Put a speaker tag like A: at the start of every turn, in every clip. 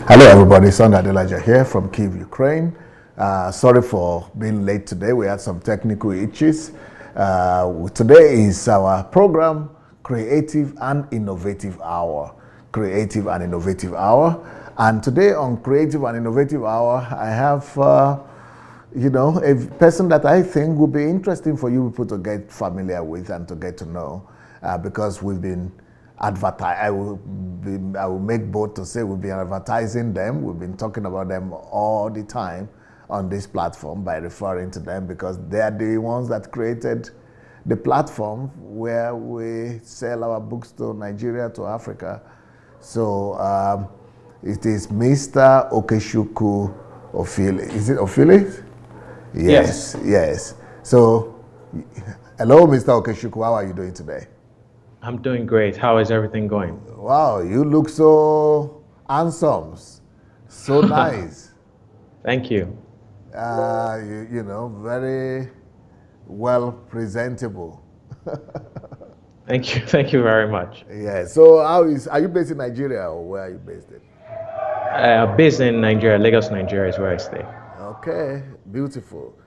A: Hello everybody, Sunday Adelaja here from Kyiv, Ukraine. Sorry for being late today. We had some technical issues. Today is our program, Creative and Innovative Hour. Creative and Innovative Hour. And today on Creative and Innovative Hour, I have, a person that I think will be interesting for you people to get familiar with and to get to know, because we've been I will make bold to say we've been advertising them. We've been talking about them all the time on this platform by referring to them because they are the ones that created the platform where we sell our books to Nigeria, to Africa. So it is Mr. OKECHUKWU OFILI. Is it OFILI? Yes. So, hello, Mr. OKECHUKWU. How are you doing today?
B: I'm doing great. How is everything going?
A: Wow, you look so handsome, so nice.
B: Thank you.
A: Very well presentable.
B: Thank you very much.
A: Yeah. So, are you based in Nigeria or where are you based in?
B: Based in Nigeria, Lagos, Nigeria is where I stay.
A: Okay, beautiful.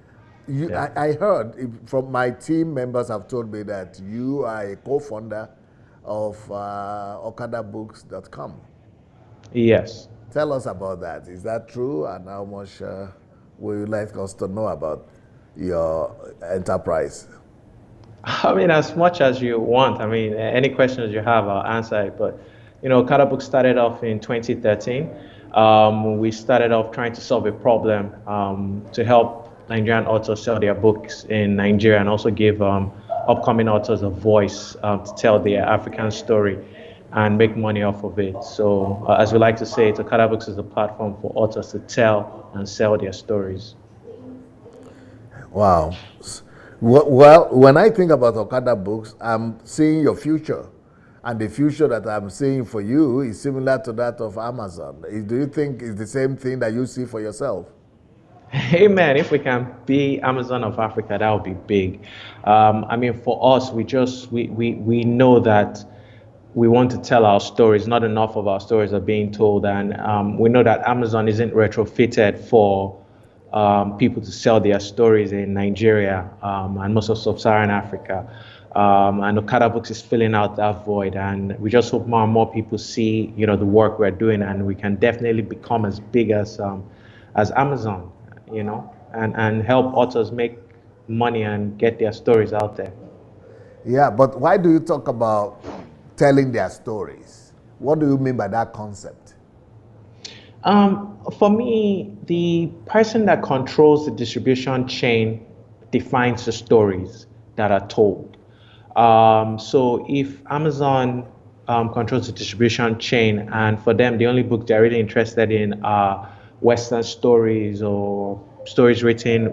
B: Yeah.
A: I heard from my team members have told me that you are a co-founder of Okadabooks.com.
B: Yes.
A: Tell us about that. Is that true? And how much would you like us to know about your enterprise?
B: I mean, as much as you want. I mean, any questions you have, I'll answer it. But, Okadabooks started off in 2013. We started off trying to solve a problem to help Nigerian authors sell their books in Nigeria and also give upcoming authors a voice to tell their African story and make money off of it. So as we like to say, Okadabooks is a platform for authors to tell and sell their stories.
A: Wow. Well, when I think about Okadabooks, I'm seeing your future. And the future that I'm seeing for you is similar to that of Amazon. Do you think it's the same thing that you see for yourself?
B: Hey man, if we can be Amazon of Africa, that would be big. I mean, for us, we know that we want to tell our stories. Not enough of our stories are being told, and we know that Amazon isn't retrofitted for people to sell their stories in Nigeria and most of sub-Saharan Africa. And Okadabooks is filling out that void, and we just hope more and more people see, the work we're doing, and we can definitely become as big as Amazon. And help authors make money and get their stories out there.
A: Yeah, but why do you talk about telling their stories? What do you mean by that concept?
B: For me, the person that controls the distribution chain defines the stories that are told. So if Amazon controls the distribution chain, and for them, the only book they're really interested in are Western stories or stories written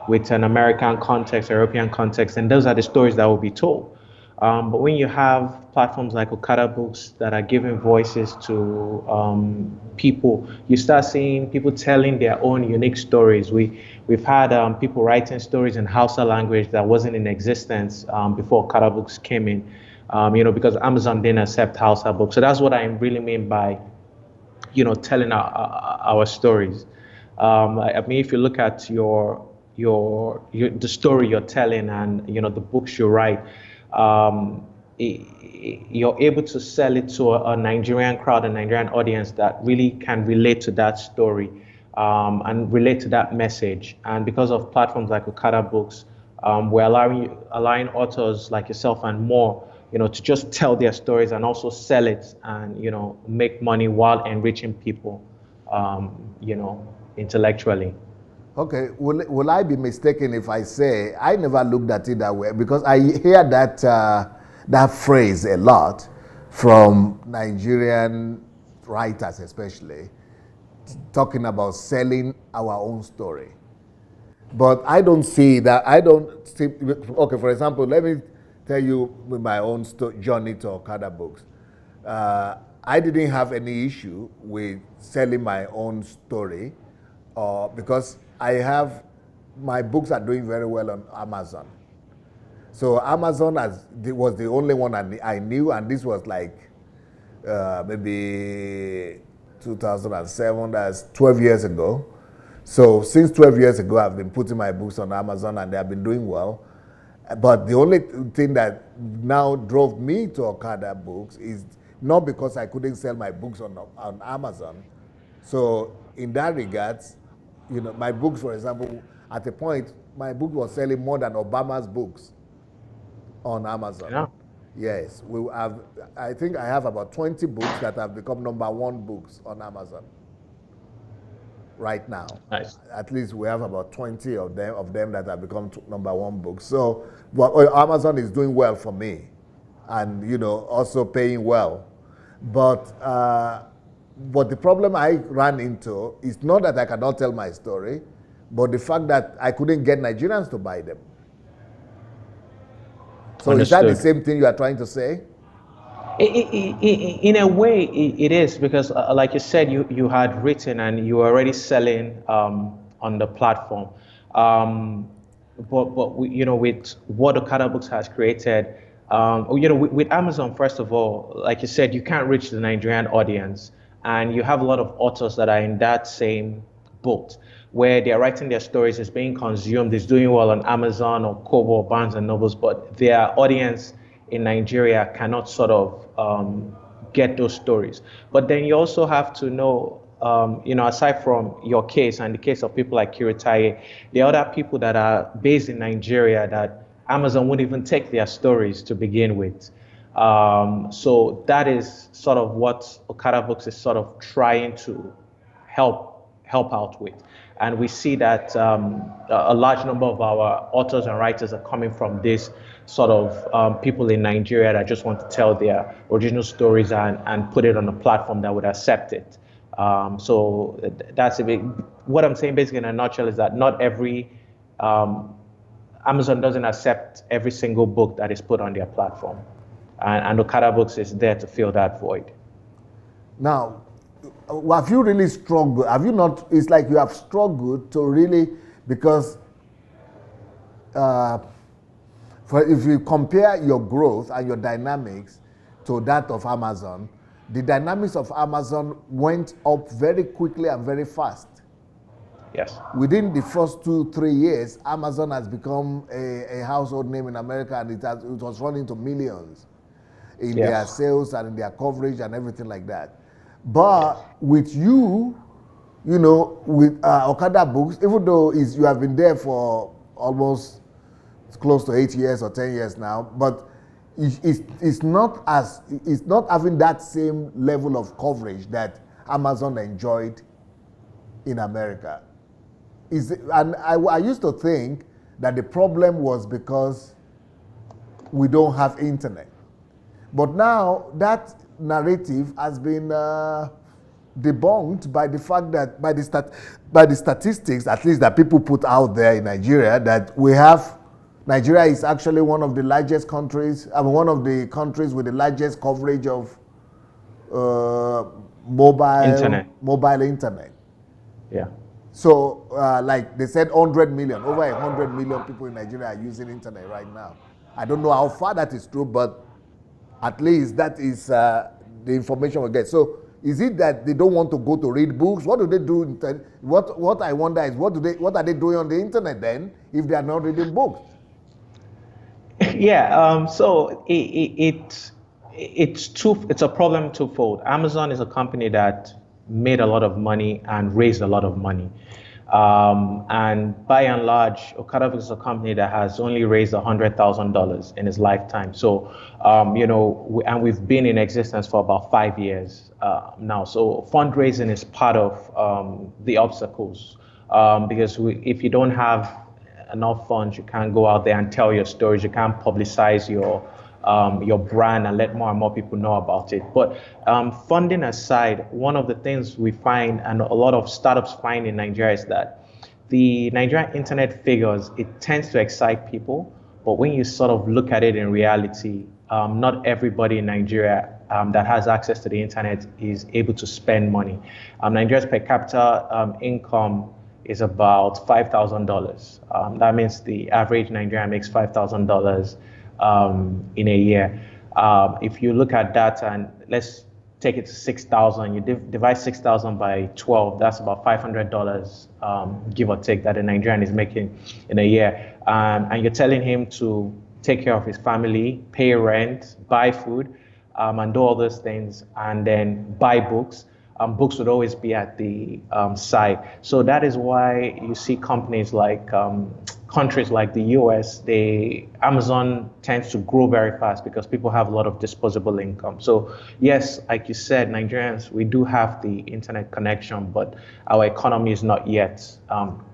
B: with an American context, European context, and those are the stories that will be told. But when you have platforms like Okadabooks that are giving voices to people, you start seeing people telling their own unique stories. We've had people writing stories in Hausa language that wasn't in existence before Okadabooks came in, because Amazon didn't accept Hausa books. So that's what I really mean by telling our stories. I mean, if you look at the story you're telling and the books you write, you're able to sell it to a Nigerian crowd, a Nigerian audience that really can relate to that story and relate to that message. And because of platforms like Okadabooks, we're allowing authors like yourself and more to just tell their stories and also sell it and, make money while enriching people, intellectually.
A: Okay, will I be mistaken if I say I never looked at it that way? Because I hear that phrase a lot from Nigerian writers especially, talking about selling our own story. But I don't see that, okay, for example, let me tell you with my own journey to Okadabooks. I didn't have any issue with selling my own story because my books are doing very well on Amazon. So Amazon was the only one I knew, and this was like maybe 2007, that's 12 years ago. So since 12 years ago, I've been putting my books on Amazon and they have been doing well. But the only thing that now drove me to Okadabooks is not because I couldn't sell my books on Amazon. So in that regards, my books, for example, at a point, my book was selling more than Obama's books on Amazon.
B: Yeah.
A: Yes, I think I have about 20 books that have become #1 books on Amazon right now.
B: Nice.
A: At least we have about 20 of them that have become #1 books. So Amazon is doing well for me, and also paying well. But the problem I ran into is not that I cannot tell my story, but the fact that I couldn't get Nigerians to buy them. So
B: Understood.
A: Is that the same thing you are trying to say?
B: In a way, it is, because like you said, you had written and you were already selling on the platform. But with what Okadabooks has created, with Amazon, first of all, like you said, you can't reach the Nigerian audience, and you have a lot of authors that are in that same boat, where they're writing their stories, it's being consumed, it's doing well on Amazon or Kobo or Barnes and Nobles, but their audience in Nigeria cannot sort of get those stories. But then you also have to know, aside from your case and the case of people like Kiritaye, there are other people that are based in Nigeria that Amazon wouldn't even take their stories to begin with. So that is sort of what Okadabooks is sort of trying to help out with. And we see that a large number of our authors and writers are coming from this sort of people in Nigeria that just want to tell their original stories and put it on a platform that would accept it. So that's what I'm saying basically in a nutshell is that not every, Amazon doesn't accept every single book that is put on their platform. And Okadabooks is there to fill that void.
A: Now, have you really struggled? Have you not? It's like you have struggled to really, because if you compare your growth and your dynamics to that of Amazon, the dynamics of Amazon went up very quickly and very fast.
B: Yes.
A: Within the first 2-3 years, Amazon has become a household name in America, and it was running to millions in their sales and in their coverage and everything like that. But with you, with Okadabooks, even though you have been there for almost close to 8 years or 10 years now, but it's not having that same level of coverage that Amazon enjoyed in America. And I used to think that the problem was because we don't have internet. But now that narrative has been debunked by the fact that by the statistics, at least that people put out there in Nigeria, that Nigeria is actually one of the largest countries, one of the countries with the largest coverage of mobile internet.
B: Yeah.
A: So like they said, over 100 million people in Nigeria are using internet right now. I don't know how far that is true, but at least that is the information we get. So is it that they don't want to go to read books? What do they do? What I wonder is what are they doing on the internet then if they are not reading books?
B: Yeah. So it's a problem twofold. Amazon is a company that made a lot of money and raised a lot of money. And by and large, Okadabooks is a company that has only raised $100,000 in its lifetime. So, and we've been in existence for about 5 years now. So fundraising is part of the obstacles because if you don't have enough funds, you can't go out there and tell your stories. You can't publicize your brand and let more and more people know about it. But funding aside, one of the things we find and a lot of startups find in Nigeria is that the Nigerian internet figures, it tends to excite people. But when you sort of look at it in reality, not everybody in Nigeria that has access to the internet is able to spend money. Nigeria's per capita income is about $5,000. That means the average Nigerian makes $5,000 in a year. If you look at that and let's take it to 6,000. You divide 6,000 by 12. That's about $500, give or take, that a Nigerian is making in a year. And you're telling him to take care of his family, pay rent, buy food, and do all those things, and then buy books. Books would always be at the side. So that is why you see companies like countries like the US, Amazon tends to grow very fast because people have a lot of disposable income. So yes, like you said, Nigerians, we do have the internet connection, but our economy is not yet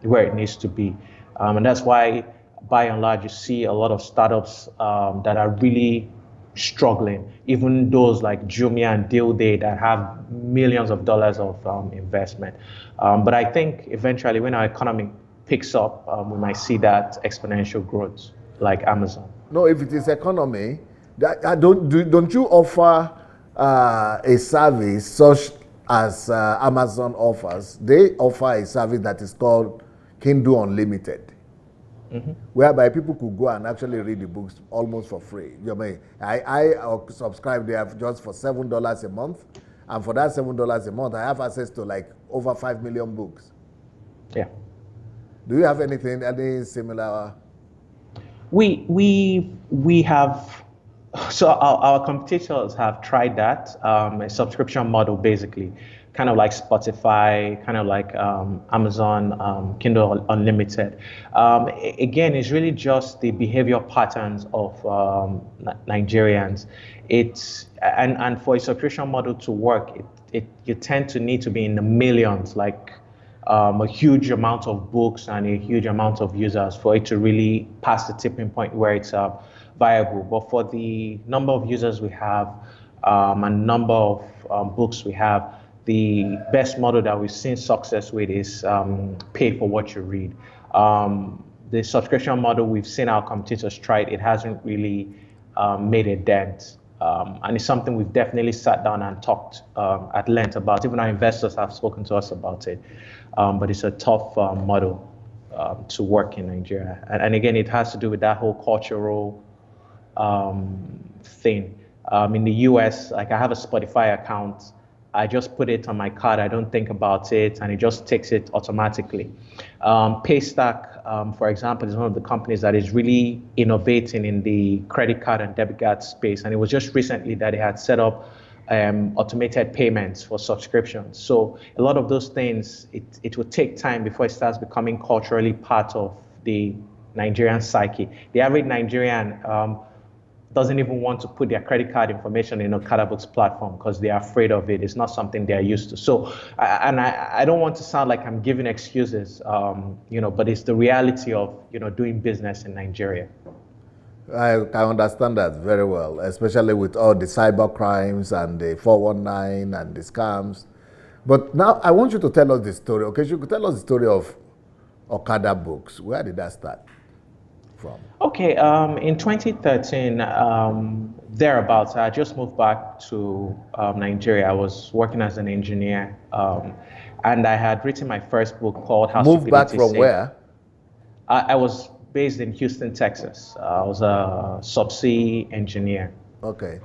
B: where it needs to be. And that's why, by and large, you see a lot of startups that are really struggling, even those like Jumia and Deal Day that have millions of dollars of investment. But I think eventually when our economy picks up, we might see that exponential growth like Amazon.
A: No, if it is economy, don't you offer a service such as Amazon offers? They offer a service that is called Kindle Unlimited. Mm-hmm. Whereby people could go and actually read the books almost for free. You know, I subscribe there just for $7 a month, and for that $7 a month, I have access to like over 5 million books.
B: Yeah.
A: Do you have any similar?
B: We have. So our competitors have tried that, a subscription model basically, kind of like Spotify, kind of like Amazon Kindle Unlimited. Again, it's really just the behavior patterns of Nigerians. And for a subscription model to work, you tend to need to be in the millions, like a huge amount of books and a huge amount of users for it to really pass the tipping point where it's viable. But for the number of users we have and number of books we have, the best model that we've seen success with is pay for what you read. The subscription model, we've seen our competitors try it. It hasn't really made a dent. And it's something we've definitely sat down and talked at length about. Even our investors have spoken to us about it. But it's a tough model to work in Nigeria. And again, it has to do with that whole cultural thing. In the US, like I have a Spotify account. I just put it on my card. I don't think about it, and it just takes it automatically. Paystack, for example, is one of the companies that is really innovating in the credit card and debit card space. And it was just recently that they had set up automated payments for subscriptions. So a lot of those things, it will take time before it starts becoming culturally part of the Nigerian psyche. The average Nigerian doesn't even want to put their credit card information in Okadabooks platform because they are afraid of it. It's not something they're used to. So, I don't want to sound like I'm giving excuses, but it's the reality of, doing business in Nigeria.
A: I understand that very well, especially with all the cyber crimes and the 419 and the scams. But now I want you to tell us the story. Okay, you could tell us the story of Okadabooks. Where did that start from?
B: Okay, in 2013, thereabouts, I just moved back to Nigeria. I was working as an engineer, and I had written my first book called How
A: Moved back from where?
B: I was based in Houston, Texas. I was a subsea engineer.
A: Okay.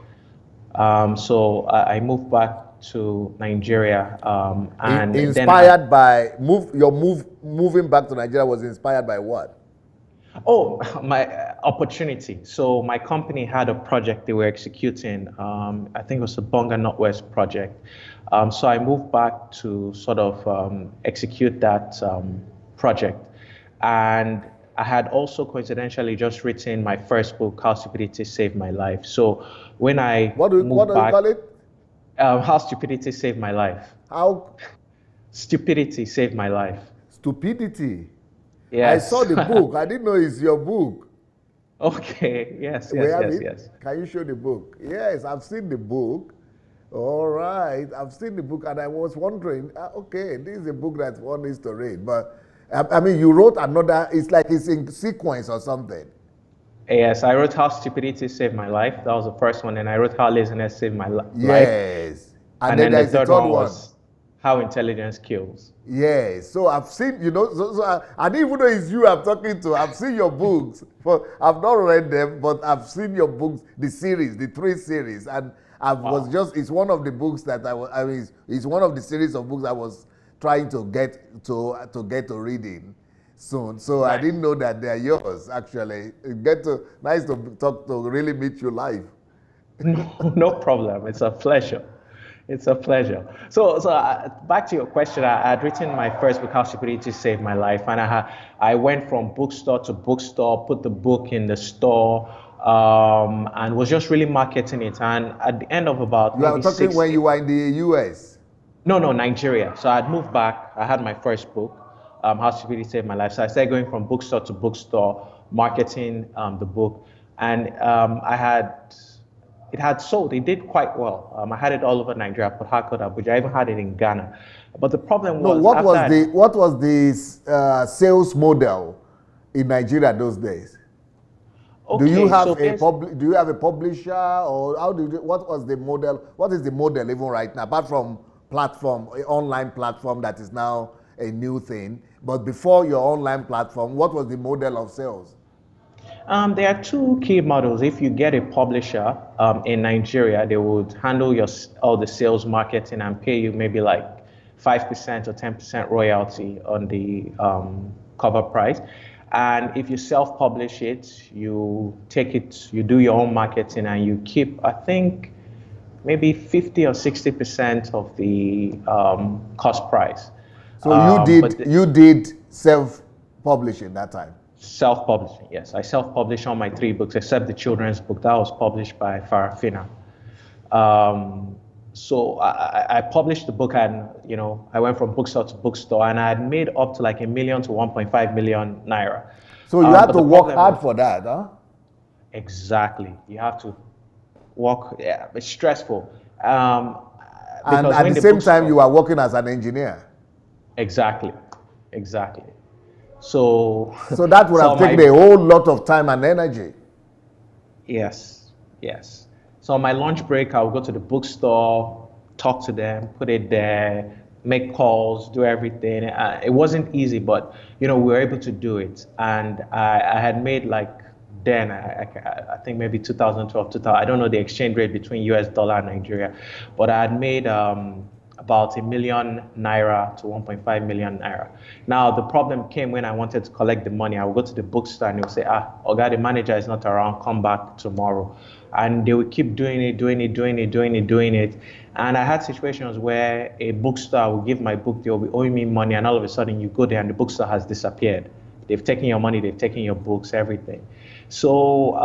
B: So I moved back to Nigeria, and
A: inspired by moving back to Nigeria was inspired by what?
B: Oh, my opportunity. So my company had a project they were executing. I think it was the Bonga Northwest project. So I moved back to sort of execute that project. And I had also coincidentally just written my first book, How Stupidity Saved My Life. So when I
A: what do you call it?
B: How Stupidity Saved My Life.
A: How?
B: Stupidity Saved My Life.
A: Stupidity?
B: Yes.
A: I saw the book. I didn't know it's your book.
B: Okay. Yes.
A: Can you show the book? Yes, I've seen the book. All right. I've seen the book, and I was wondering, okay, this is a book that one needs to read. But, I mean, you wrote another, it's like it's in sequence or something.
B: Yes, I wrote How Stupidity Saved My Life. That was the first one. And I wrote How Laziness Saved My Life.
A: Yes. And then there's the third one
B: was How Intelligence Kills.
A: Yes, so I've seen, I didn't even know it's you I'm talking to. I've seen your books. I've not read them, but I've seen your books, the 3 series, and I was
B: Wow.
A: just, it's one of the books that I mean, it's one of the series of books I was trying to get to reading soon. So I
B: Nice.
A: didn't know that they're yours, actually. Nice to talk to really meet you live.
B: No, no problem. It's a pleasure. It's a pleasure. Back to your question, I had written my first book, How Stupidity Saved My Life, and I went from bookstore to bookstore, put the book in the store, and was just really marketing it. And at the end of about
A: You are
B: maybe
A: talking
B: six,
A: when you were in the US.
B: no, no, Nigeria. So I'd moved back. I had my first book, How Stupidity Saved My Life. So I started going from bookstore to bookstore, marketing the book, and it had sold. It did quite well. I had it all over Nigeria, Port Harcourt, Abuja. I even had it in Ghana. But the problem
A: No,
B: was after I,
A: what was the sales model in Nigeria those days?
B: okay, so here's
A: Do you have a publisher, or what was the model? What is the model even right now, apart from online platform that is now a new thing? But before your online platform, what was the model of sales?
B: There are two key models. If you get a publisher in Nigeria, they would handle all the sales, marketing, and pay you maybe like 5% or 10% royalty on the cover price. And if you self-publish it, you take it, you do your own marketing, and you keep, I think, maybe 50 or 60% of the cost price.
A: So you
B: But
A: did you did self publishing that time.
B: Self-publishing, yes. I self-published all my three books except the children's book that was published by Farafina. So I published the book, and I went from bookstore to bookstore, and I had made up to like 1 million to 1.5 million naira.
A: So you had
B: But
A: to
B: the
A: work
B: problem
A: hard
B: was
A: for that, huh?
B: exactly, you have to work. Yeah, it's stressful
A: And
B: because
A: at
B: when
A: the
B: the
A: same time, you
B: bookstore
A: are working as an engineer.
B: exactly, exactly. So
A: So that would
B: so
A: have taken
B: my
A: a whole lot of time and energy.
B: Yes, yes. So on my lunch break, I'll go to the bookstore, talk to them, put it there, make calls, do everything. It wasn't easy, but we were able to do it. And I had made like then I think maybe 2012, 2000. I don't know the exchange rate between US dollar and Nigeria, but I had made about 1 million naira to 1.5 million naira. Now the problem came when I wanted to collect the money. I would go to the bookstore and they would say, Oga, the manager is not around, come back tomorrow. And they would keep doing it, doing it, doing it, doing it, doing it. And I had situations where a bookstore would give my book, they'll be owing me money, and all of a sudden you go there and the bookstore has disappeared. They've taken your money, they've taken your books, everything. So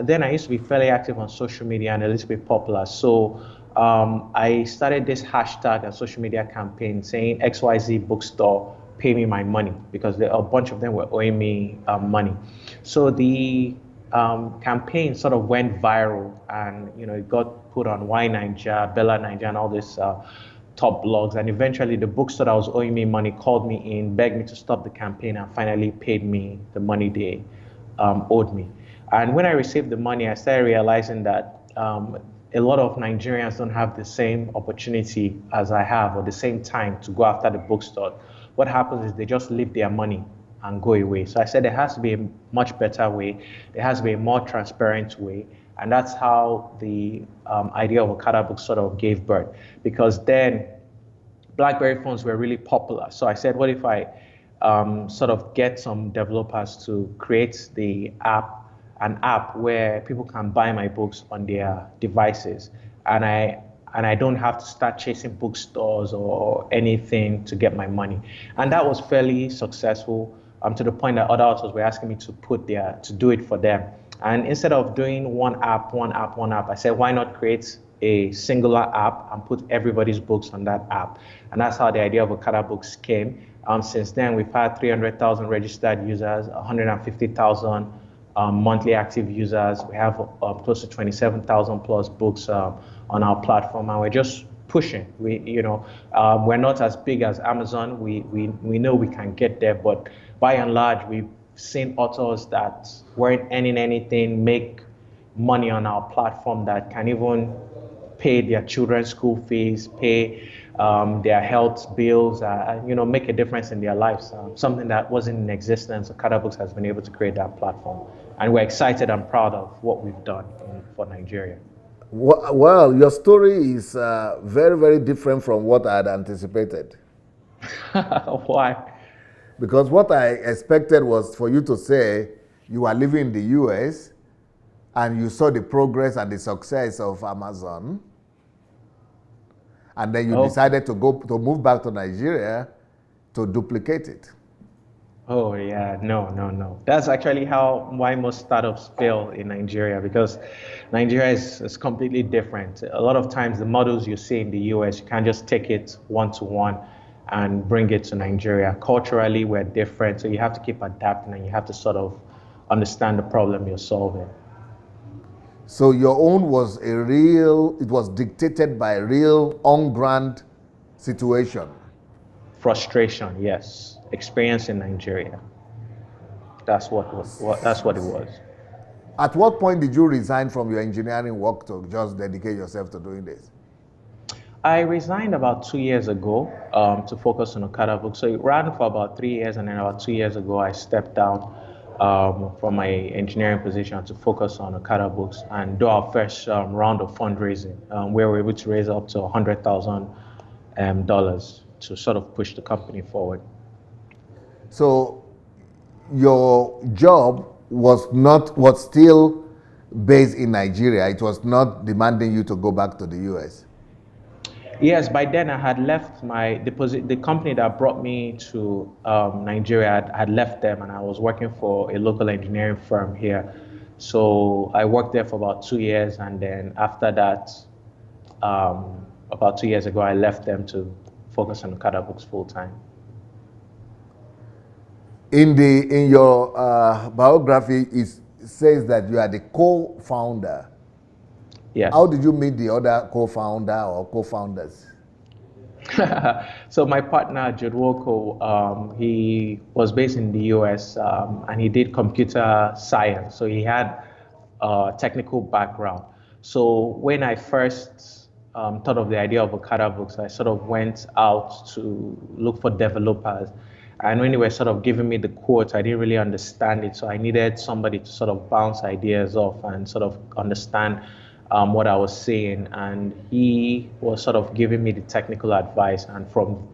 B: then I used to be fairly active on social media and a little bit popular. So I started this hashtag and social media campaign saying XYZ bookstore, pay me my money, because a bunch of them were owing me money. So the campaign sort of went viral, and it got put on Y Ninja, Bella Ninja, and all these top blogs. And eventually, the bookstore that was owing me money called me in, begged me to stop the campaign, and finally paid me the money they owed me. And when I received the money, I started realizing that a lot of Nigerians don't have the same opportunity as I have, or the same time to go after the bookstore. What happens is they just leave their money and go away. So I said there has to be a much better way. There has to be a more transparent way. And that's how the idea of Okadabooks sort of gave birth. Because then BlackBerry phones were really popular. So I said, what if I sort of get some developers to create an app where people can buy my books on their devices, and I don't have to start chasing bookstores or anything to get my money. And that was fairly successful, to the point that other authors were asking me to do it for them. And instead of doing one app, I said, why not create a singular app and put everybody's books on that app? And that's how the idea of Okadabooks came. Since then, we've had 300,000 registered users, 150,000 monthly active users. We have close to 27,000 plus books on our platform, and we're just pushing. We're not as big as Amazon. We know we can get there, but by and large, we've seen authors that weren't earning anything make money on our platform, that can even pay their children's school fees, pay their health bills, make a difference in their lives. Something that wasn't in existence. Okadabooks has been able to create that platform, and we're excited and proud of what we've done for Nigeria.
A: Well, your story is very, very different from what I had anticipated.
B: Why?
A: Because what I expected was for you to say you are living in the US and you saw the progress and the success of Amazon, and then you
B: Oh,
A: decided to move back to Nigeria to duplicate it.
B: oh yeah, no, no, no. That's actually how why most startups fail in Nigeria because Nigeria is completely different. A lot of times the models you see in the US, you can't just take it one to one and bring it to Nigeria. Culturally, we're different, so you have to keep adapting and you have to sort of understand the problem you're solving.
A: So your own was it was dictated by a real on-ground situation.
B: Frustration, yes. Experience in Nigeria. That's what it was.
A: At what point did you resign from your engineering work to just dedicate yourself to doing this?
B: I resigned about 2 years ago to focus on Okadabooks. So it ran for about 3 years, and then about 2 years ago, I stepped down from my engineering position to focus on Okadabooks and do our first round of fundraising, where we were able to raise up to $100,000 to sort of push the company forward.
A: So your job was still based in Nigeria. It was not demanding you to go back to the US.
B: Yes, by then I had left the company that brought me to Nigeria. I had left them, and I was working for a local engineering firm here. So I worked there for about 2 years, and then after that, about 2 years ago, I left them to focus on Okadabooks full time.
A: In your biography, it says that you are the co-founder.
B: Yes.
A: How did you meet the other co-founder or co-founders?
B: So my partner, Jodwoko, he was based in the US and he did computer science. So he had a technical background. So when I first thought of the idea of Okadabooks, I sort of went out to look for developers. And when they were sort of giving me the quotes, I didn't really understand it. So I needed somebody to sort of bounce ideas off and sort of understand what I was saying. And he was sort of giving me the technical advice. And from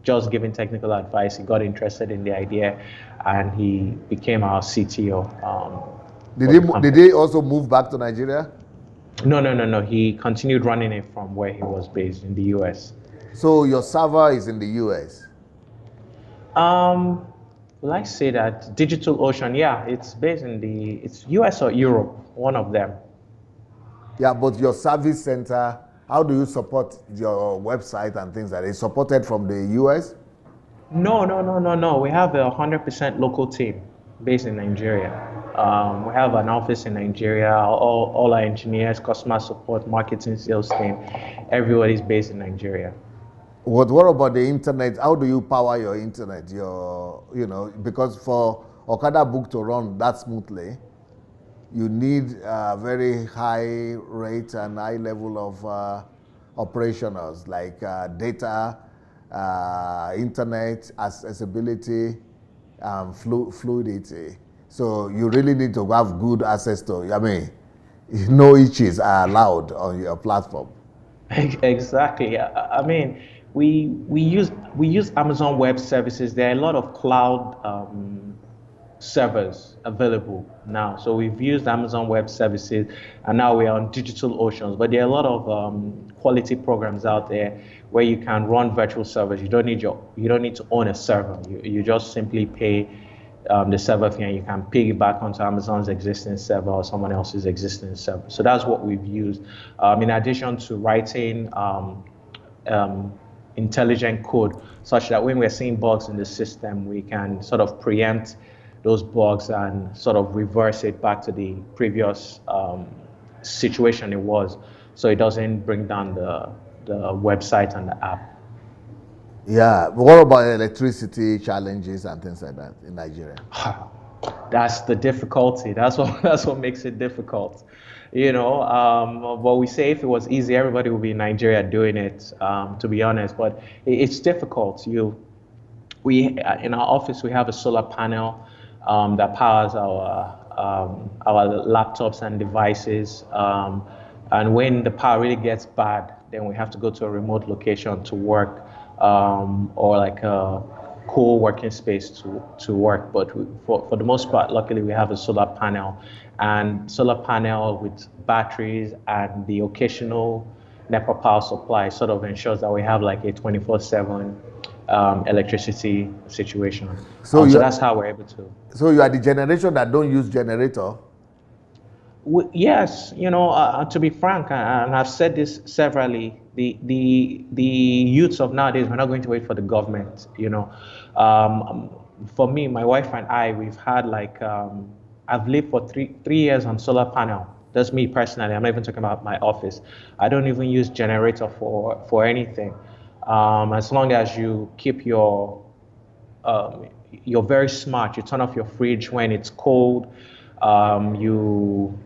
B: just giving technical advice, he got interested in the idea and he became our CTO.
A: Did he also move back to Nigeria?
B: No, no, no, no. He continued running it from where he was based in the US.
A: So your server is in the US?
B: Will I say that DigitalOcean? Yeah, it's based in it's US or Europe, one of them.
A: Yeah, but your service center, how do you support your website and things like that? Is supported from the US?
B: No, no, no, no, no. We have a 100% local team based in Nigeria. We have an office in Nigeria. All our engineers, customer support, marketing, sales team, everybody's based in Nigeria.
A: What about the internet? How do you power your internet? Because for Okadabook to run that smoothly, you need a very high rate and high level of operationals like data, internet, accessibility, fluidity. So you really need to have good access to, no issues are allowed on your platform.
B: Exactly. I mean, we use Amazon Web Services. There are a lot of cloud servers available now. So we've used Amazon Web Services, and now we are on DigitalOcean. But there are a lot of quality programs out there where you can run virtual servers. You don't need to own a server. You just simply pay the server fee, and you can piggyback onto Amazon's existing server or someone else's existing server. So that's what we've used. In addition to writing intelligent code, such that when we're seeing bugs in the system, we can sort of preempt those bugs and sort of reverse it back to the previous situation it was, so it doesn't bring down the website and the app.
A: Yeah, but what about electricity challenges and things like that in Nigeria?
B: That's the difficulty. That's what makes it difficult. But we say if it was easy, everybody would be in Nigeria doing it, to be honest. But it's difficult. In our office, we have a solar panel that powers our laptops and devices. And when the power really gets bad, then we have to go to a remote location to work, or like a co-working space to work. But for the most part, luckily we have a solar panel, and solar panel with batteries and the occasional NEPA power supply sort of ensures that we have like a 24/7 electricity situation.
A: So
B: So that's how we're able to.
A: So you are the generation that don't use generator?
B: Yes, to be frank, and I've said this severally, the youths of nowadays, we're not going to wait for the government. For me, my wife and I, we've had like I've lived for three years on solar panel. That's me personally. I'm not even talking about my office. I don't even use generator for anything. As long as you keep you're very smart. You turn off your fridge when it's cold. You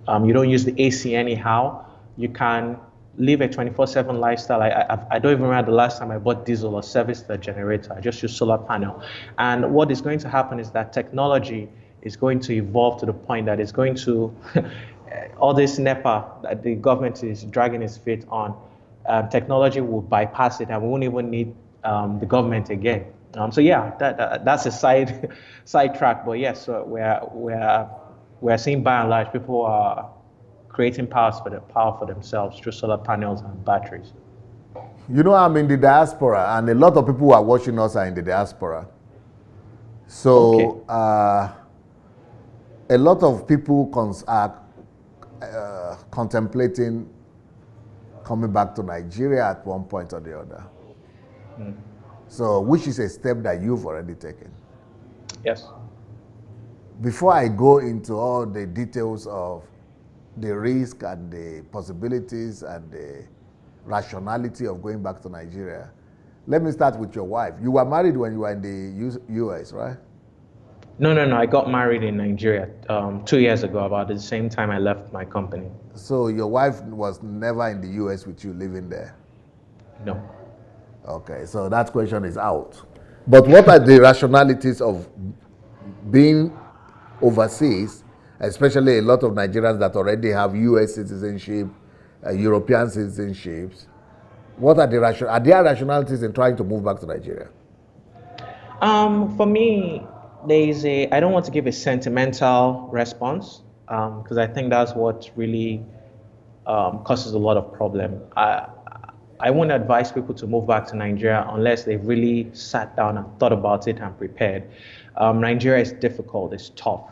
B: don't use the AC anyhow. You can live a 24/7 lifestyle. I don't even remember the last time I bought diesel or serviced the generator. I just use solar panel. And what is going to happen is that technology is going to evolve to the point that it's going to, all this NEPA that the government is dragging its feet on, technology will bypass it and we won't even need the government again. So yeah, that's a side track. But yes, so we're seeing by and large people are creating power for themselves through solar panels and batteries.
A: I'm in the diaspora, and a lot of people who are watching us are in the diaspora. So okay. A lot of people are contemplating coming back to Nigeria at one point or the other. Mm. So, which is a step that you've already taken.
B: Yes.
A: Before I go into all the details of the risk and the possibilities and the rationality of going back to Nigeria, let me start with your wife. You were married when you were in the US, right?
B: No. I got married in Nigeria 2 years ago, about the same time I left my company.
A: So your wife was never in the US with you living there?
B: No.
A: Okay, so that question is out. But what are the rationalities of being overseas, especially a lot of Nigerians that already have US citizenship, European citizenships? What are are there rationalities in trying to move back to Nigeria?
B: For me, I don't want to give a sentimental response, because I think that's what really causes a lot of problem. I wouldn't advise people to move back to Nigeria unless they've really sat down and thought about it and prepared. Nigeria is difficult, it's tough.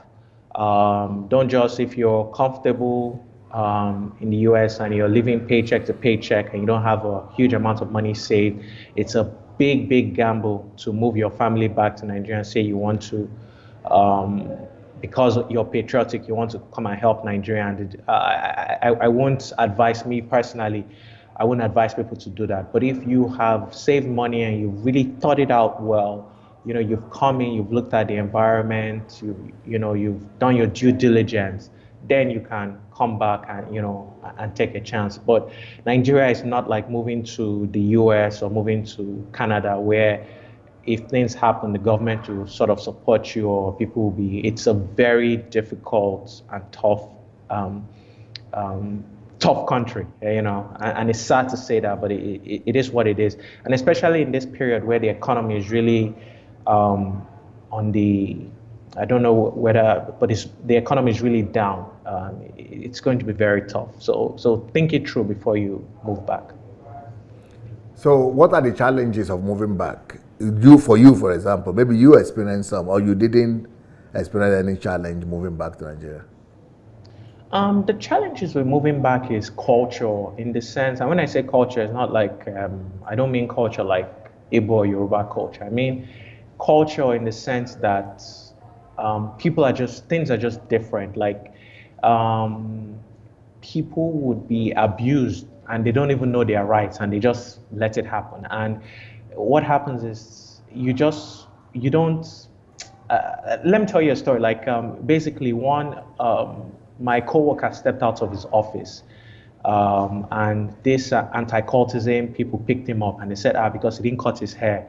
B: Don't just, if you're comfortable in the US and you're living paycheck to paycheck and you don't have a huge amount of money saved, it's a big gamble to move your family back to Nigeria and say you want to, because you're patriotic, you want to come and help Nigeria. And I won't advise, me personally, I wouldn't advise people to do that. But if you have saved money and you've really thought it out well, you've come in, you've looked at the environment, you've done your due diligence, then you can come back and, and take a chance. But Nigeria is not like moving to the US or moving to Canada, where if things happen, the government will sort of support you, or people will it's a very difficult and tough country, and it's sad to say that, but it is what it is. And especially in this period where the economy is really on the, I don't know whether, but the economy is really down. It's going to be very tough. So think it through before you move back.
A: So what are the challenges of moving back? For you, for example, maybe you experienced some, or you didn't experience any challenge moving back to Nigeria?
B: The challenges with moving back is culture, in the sense, and when I say culture, it's not like, I don't mean culture like Igbo or Yoruba culture. I mean culture in the sense that things are just different. Like people would be abused and they don't even know their rights and they just let it happen. And what happens is you don't, let me tell you a story. Like basically my coworker stepped out of his office, and this anti-cultism people picked him up and they said, because he didn't cut his hair,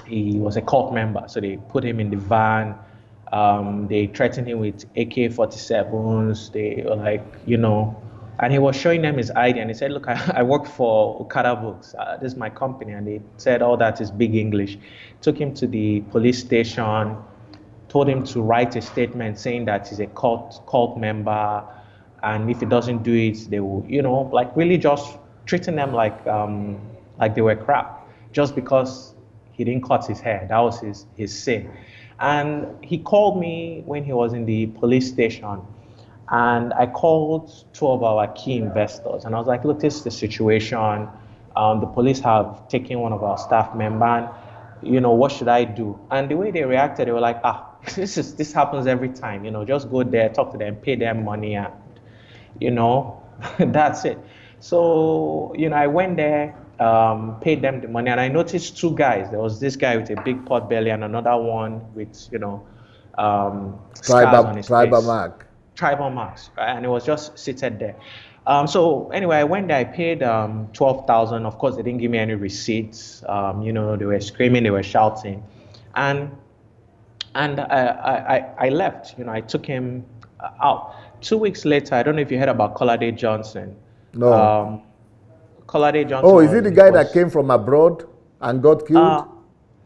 B: he was a cult member. So they put him in the van, They threatened him with AK-47s. They were like, and he was showing them his ID, and he said, "Look, I work for Okadabooks. This is my company." And they said, "All that is big English." Took him to the police station, told him to write a statement saying that he's a cult member, and if he doesn't do it, they will, like really just treating them like they were crap, just because he didn't cut his hair. That was his sin. And he called me when he was in the police station, and I called two of our key investors, and I was like, "Look, this is the situation. The police have taken one of our staff members. What should I do?" And the way they reacted, they were like, this happens every time. Just go there, talk to them, pay them money, and that's it." So I went there, paid them the money, and I noticed two guys. There was this guy with a big pot belly and another one with scars on his
A: tribal
B: face.
A: mark.
B: Tribal marks, right? And it was just seated there. So anyway, I went there. I paid 12,000. Of course, they didn't give me any receipts. They were screaming, they were shouting, and I left. I took him out. 2 weeks later, I don't know if you heard about Kolade Johnson.
A: No.
B: Kolade Johnson.
A: Oh, is it the guy that came from abroad and got killed?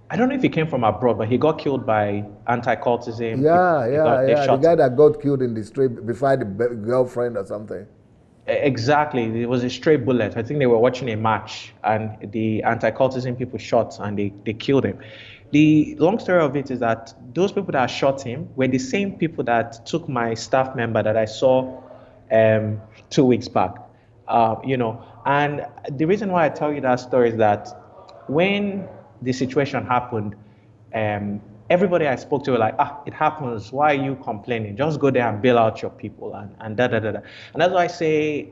B: I don't know if he came from abroad, but he got killed by anti-cultism.
A: Yeah. The guy that got killed in the street beside the girlfriend or something.
B: Exactly. It was a stray bullet. I think they were watching a match, and the anti-cultism people shot, and they killed him. The long story of it is that those people that shot him were the same people that took my staff member that I saw 2 weeks back. And the reason why I tell you that story is that when the situation happened, everybody I spoke to were like, it happens. Why are you complaining? Just go there and bail out your people and da da da da. And that's why I say,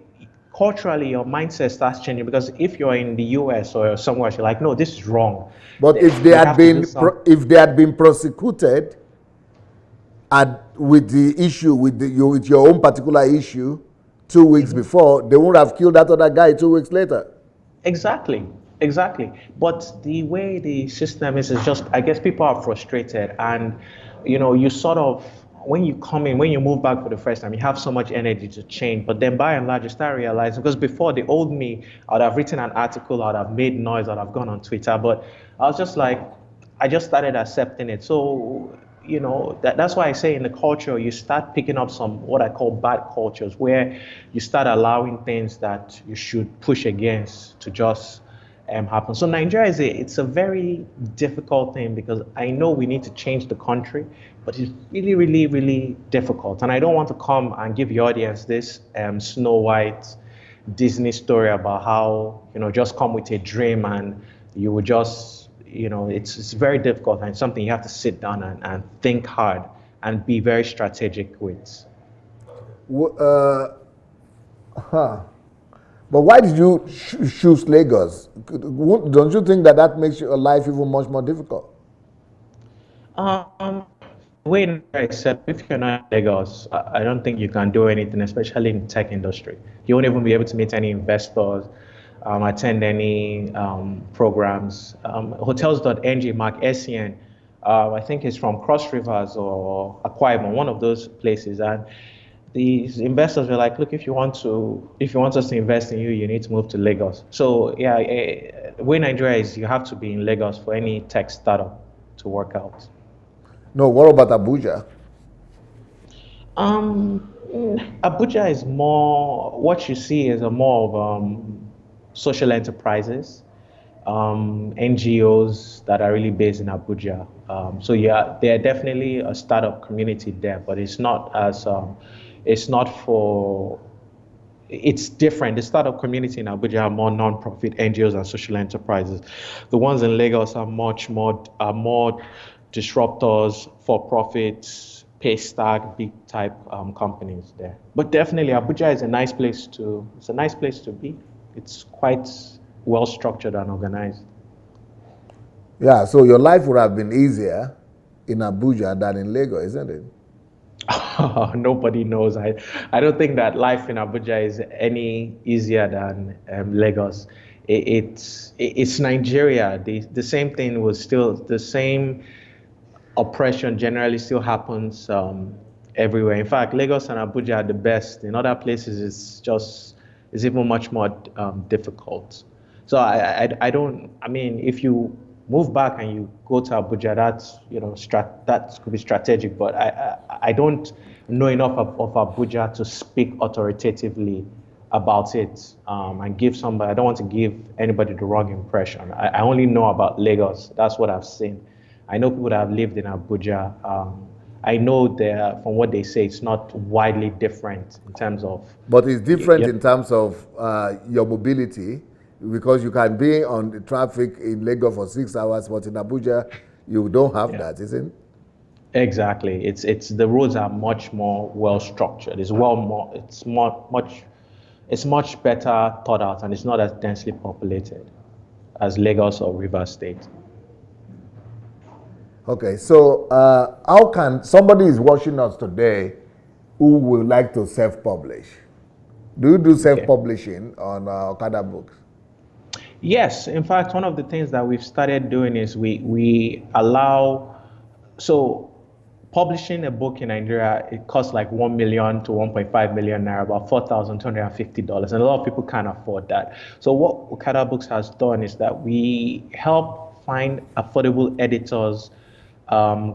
B: culturally, your mindset starts changing, because if you're in the US or somewhere, you're like, no, this is wrong.
A: But if they had been prosecuted with the issue, with your own particular issue 2 weeks before, they wouldn't have killed that other guy 2 weeks later.
B: Exactly. But the way the system is just, I guess people are frustrated, and you sort of, when you come in, when you move back for the first time, you have so much energy to change. But then by and large, you start realizing, because before, the old me, I would have written an article, I would have made noise, I would have gone on Twitter. But I was just like, I just started accepting it. So, that's why I say in the culture, you start picking up some what I call bad cultures, where you start allowing things that you should push against to just happen. So Nigeria it's a very difficult thing, because I know we need to change the country, but it's really, really, really difficult. And I don't want to come and give the audience this Snow White Disney story about how, just come with a dream and you would just, it's very difficult, and it's something you have to sit down and think hard and be very strategic with.
A: But why did you choose Lagos? Don't you think that makes your life even much more difficult?
B: Wait, except if you're not in Lagos, I don't think you can do anything, especially in the tech industry. You won't even be able to meet any investors, attend any programs. Hotels.ng, Mark SCN, I think he's from Cross Rivers or Akwa Ibom, one of those places. And these investors were like, look, if you want us to invest in you, you need to move to Lagos. So yeah, the way Nigeria is, you have to be in Lagos for any tech startup to work out.
A: No, what about Abuja?
B: Abuja is more, what you see is more of social enterprises, NGOs that are really based in Abuja. So yeah, there are definitely a startup community there, but it's not as, it's different. The startup community in Abuja are more non-profit NGOs and social enterprises. The ones in Lagos are more disruptors, for-profits, pay stack, big type companies there. But definitely Abuja is a nice place to be. It's quite well structured and organized.
A: Yeah, so your life would have been easier in Abuja than in Lagos, isn't it?
B: Nobody knows. I don't think that life in Abuja is any easier than Lagos. It's Nigeria. The same thing was still the same. oppression generally still happens everywhere. In fact, Lagos and Abuja are the best. In other places, it's even much more difficult. So I don't. I mean, if you move back and you go to Abuja, that's that could be strategic. But I don't know enough of Abuja to speak authoritatively about it and give somebody. I don't want to give anybody the wrong impression. I only know about Lagos. That's what I've seen. I know people that have lived in Abuja. I know from what they say, it's not widely different in terms of.
A: But it's different in terms of your mobility, because you can be on the traffic in Lagos for 6 hours, but in Abuja, you don't have that, isn't it?
B: Exactly. It's the roads are much more well structured. It's much better thought out, and it's not as densely populated as Lagos or Rivers State.
A: Okay, so how can somebody is watching us today who would like to self-publish? Do you do self-publishing on Okadabooks?
B: Yes, in fact, one of the things that we've started doing is we allow, so publishing a book in Nigeria, it costs like 1 million to 1.5 million naira, about $4,250, and a lot of people can't afford that. So what Okadabooks has done is that we help find affordable editors,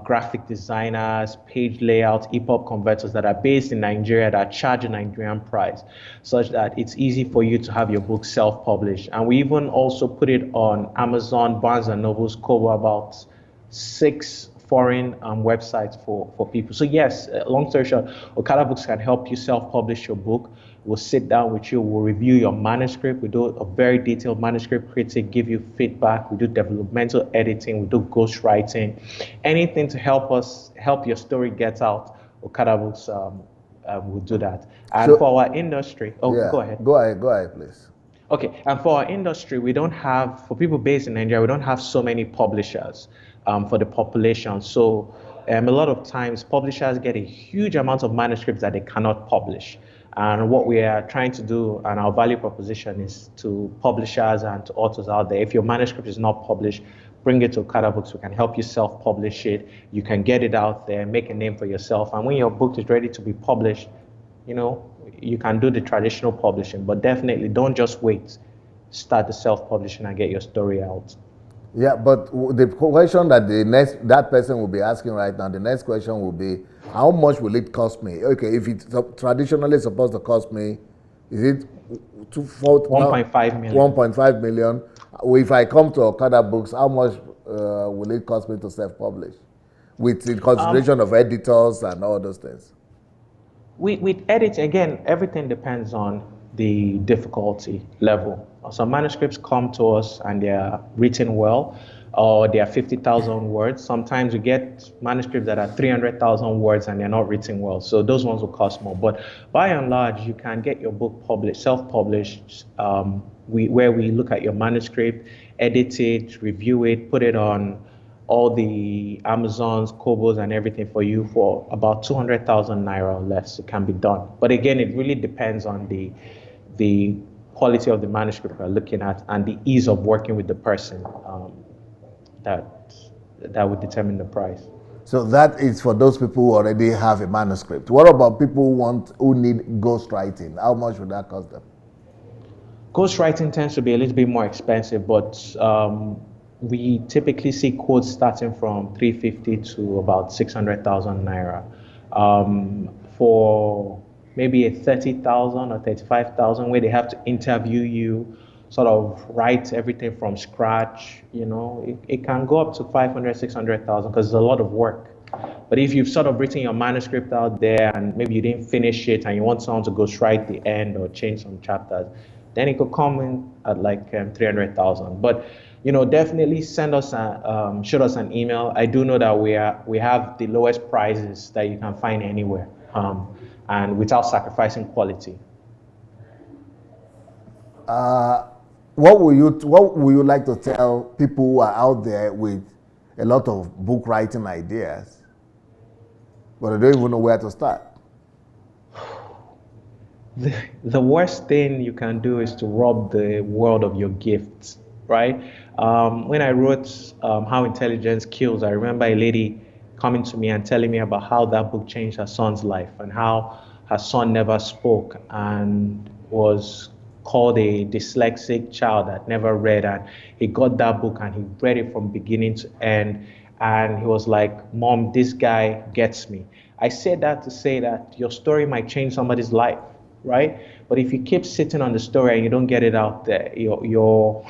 B: graphic designers, page layouts, EPUB converters that are based in Nigeria that charge a Nigerian price, such that it's easy for you to have your book self-published. And we even also put it on Amazon, Barnes and Noble's, Kobo, about 6 foreign websites for people. So yes, long story short, Okadabooks can help you self-publish your book. We'll sit down with you, we'll review your manuscript, we do a very detailed manuscript critic, give you feedback, we do developmental editing, we do ghostwriting, anything to help your story get out. Okadabooks will do that. And so, for our industry, go ahead.
A: Go ahead, please.
B: Okay, and for our industry, for people based in Nigeria, we don't have so many publishers for the population. So a lot of times publishers get a huge amount of manuscripts that they cannot publish. And what we are trying to do, and our value proposition is to publishers and to authors out there, if your manuscript is not published, bring it to Okadabooks. We can help you self-publish it. You can get it out there, make a name for yourself. And when your book is ready to be published, you can do the traditional publishing, but definitely don't just wait. Start the self-publishing and get your story out.
A: Yeah, but the question that that person will be asking right now, the next question will be, how much will it cost me? Okay, if it's traditionally supposed to cost me, is it
B: 1.5 million?
A: 1.5 million. If I come to Okadabooks, how much will it cost me to self-publish? With the consideration of editors and all those things.
B: With edit, again, everything depends on the difficulty level. Some manuscripts come to us and they are written well, or they are 50,000 words. Sometimes we get manuscripts that are 300,000 words and they're not written well. So those ones will cost more. But by and large, you can get your book published, self-published, where we look at your manuscript, edit it, review it, put it on all the Amazons, Kobos, and everything for you for about 200,000 naira or less. It can be done. But again, it really depends on the quality of the manuscript we're looking at and the ease of working with the person that would determine the price.
A: So that is for those people who already have a manuscript. What about people who need ghostwriting? How much would that cost them?
B: Ghostwriting tends to be a little bit more expensive, but we typically see quotes starting from 350 to about 600,000 naira. For maybe a 30,000 or 35,000, where they have to interview you, sort of write everything from scratch, it can go up to 500, 600,000 because it's a lot of work. But if you've sort of written your manuscript out there and maybe you didn't finish it and you want someone to ghostwrite the end or change some chapters, then it could come in at like 300,000. But definitely shoot us an email. I do know that we have the lowest prices that you can find anywhere, and without sacrificing quality.
A: What would you like to tell people who are out there with a lot of book writing ideas, but they don't even know where to start?
B: The worst thing you can do is to rob the world of your gifts, right? When I wrote How Intelligence Kills, I remember a lady coming to me and telling me about how that book changed her son's life and how her son never spoke and was called a dyslexic child that never read. And he got that book and he read it from beginning to end. And he was like, Mom, this guy gets me. I said that to say that your story might change somebody's life, right? But if you keep sitting on the story and you don't get it out there, you're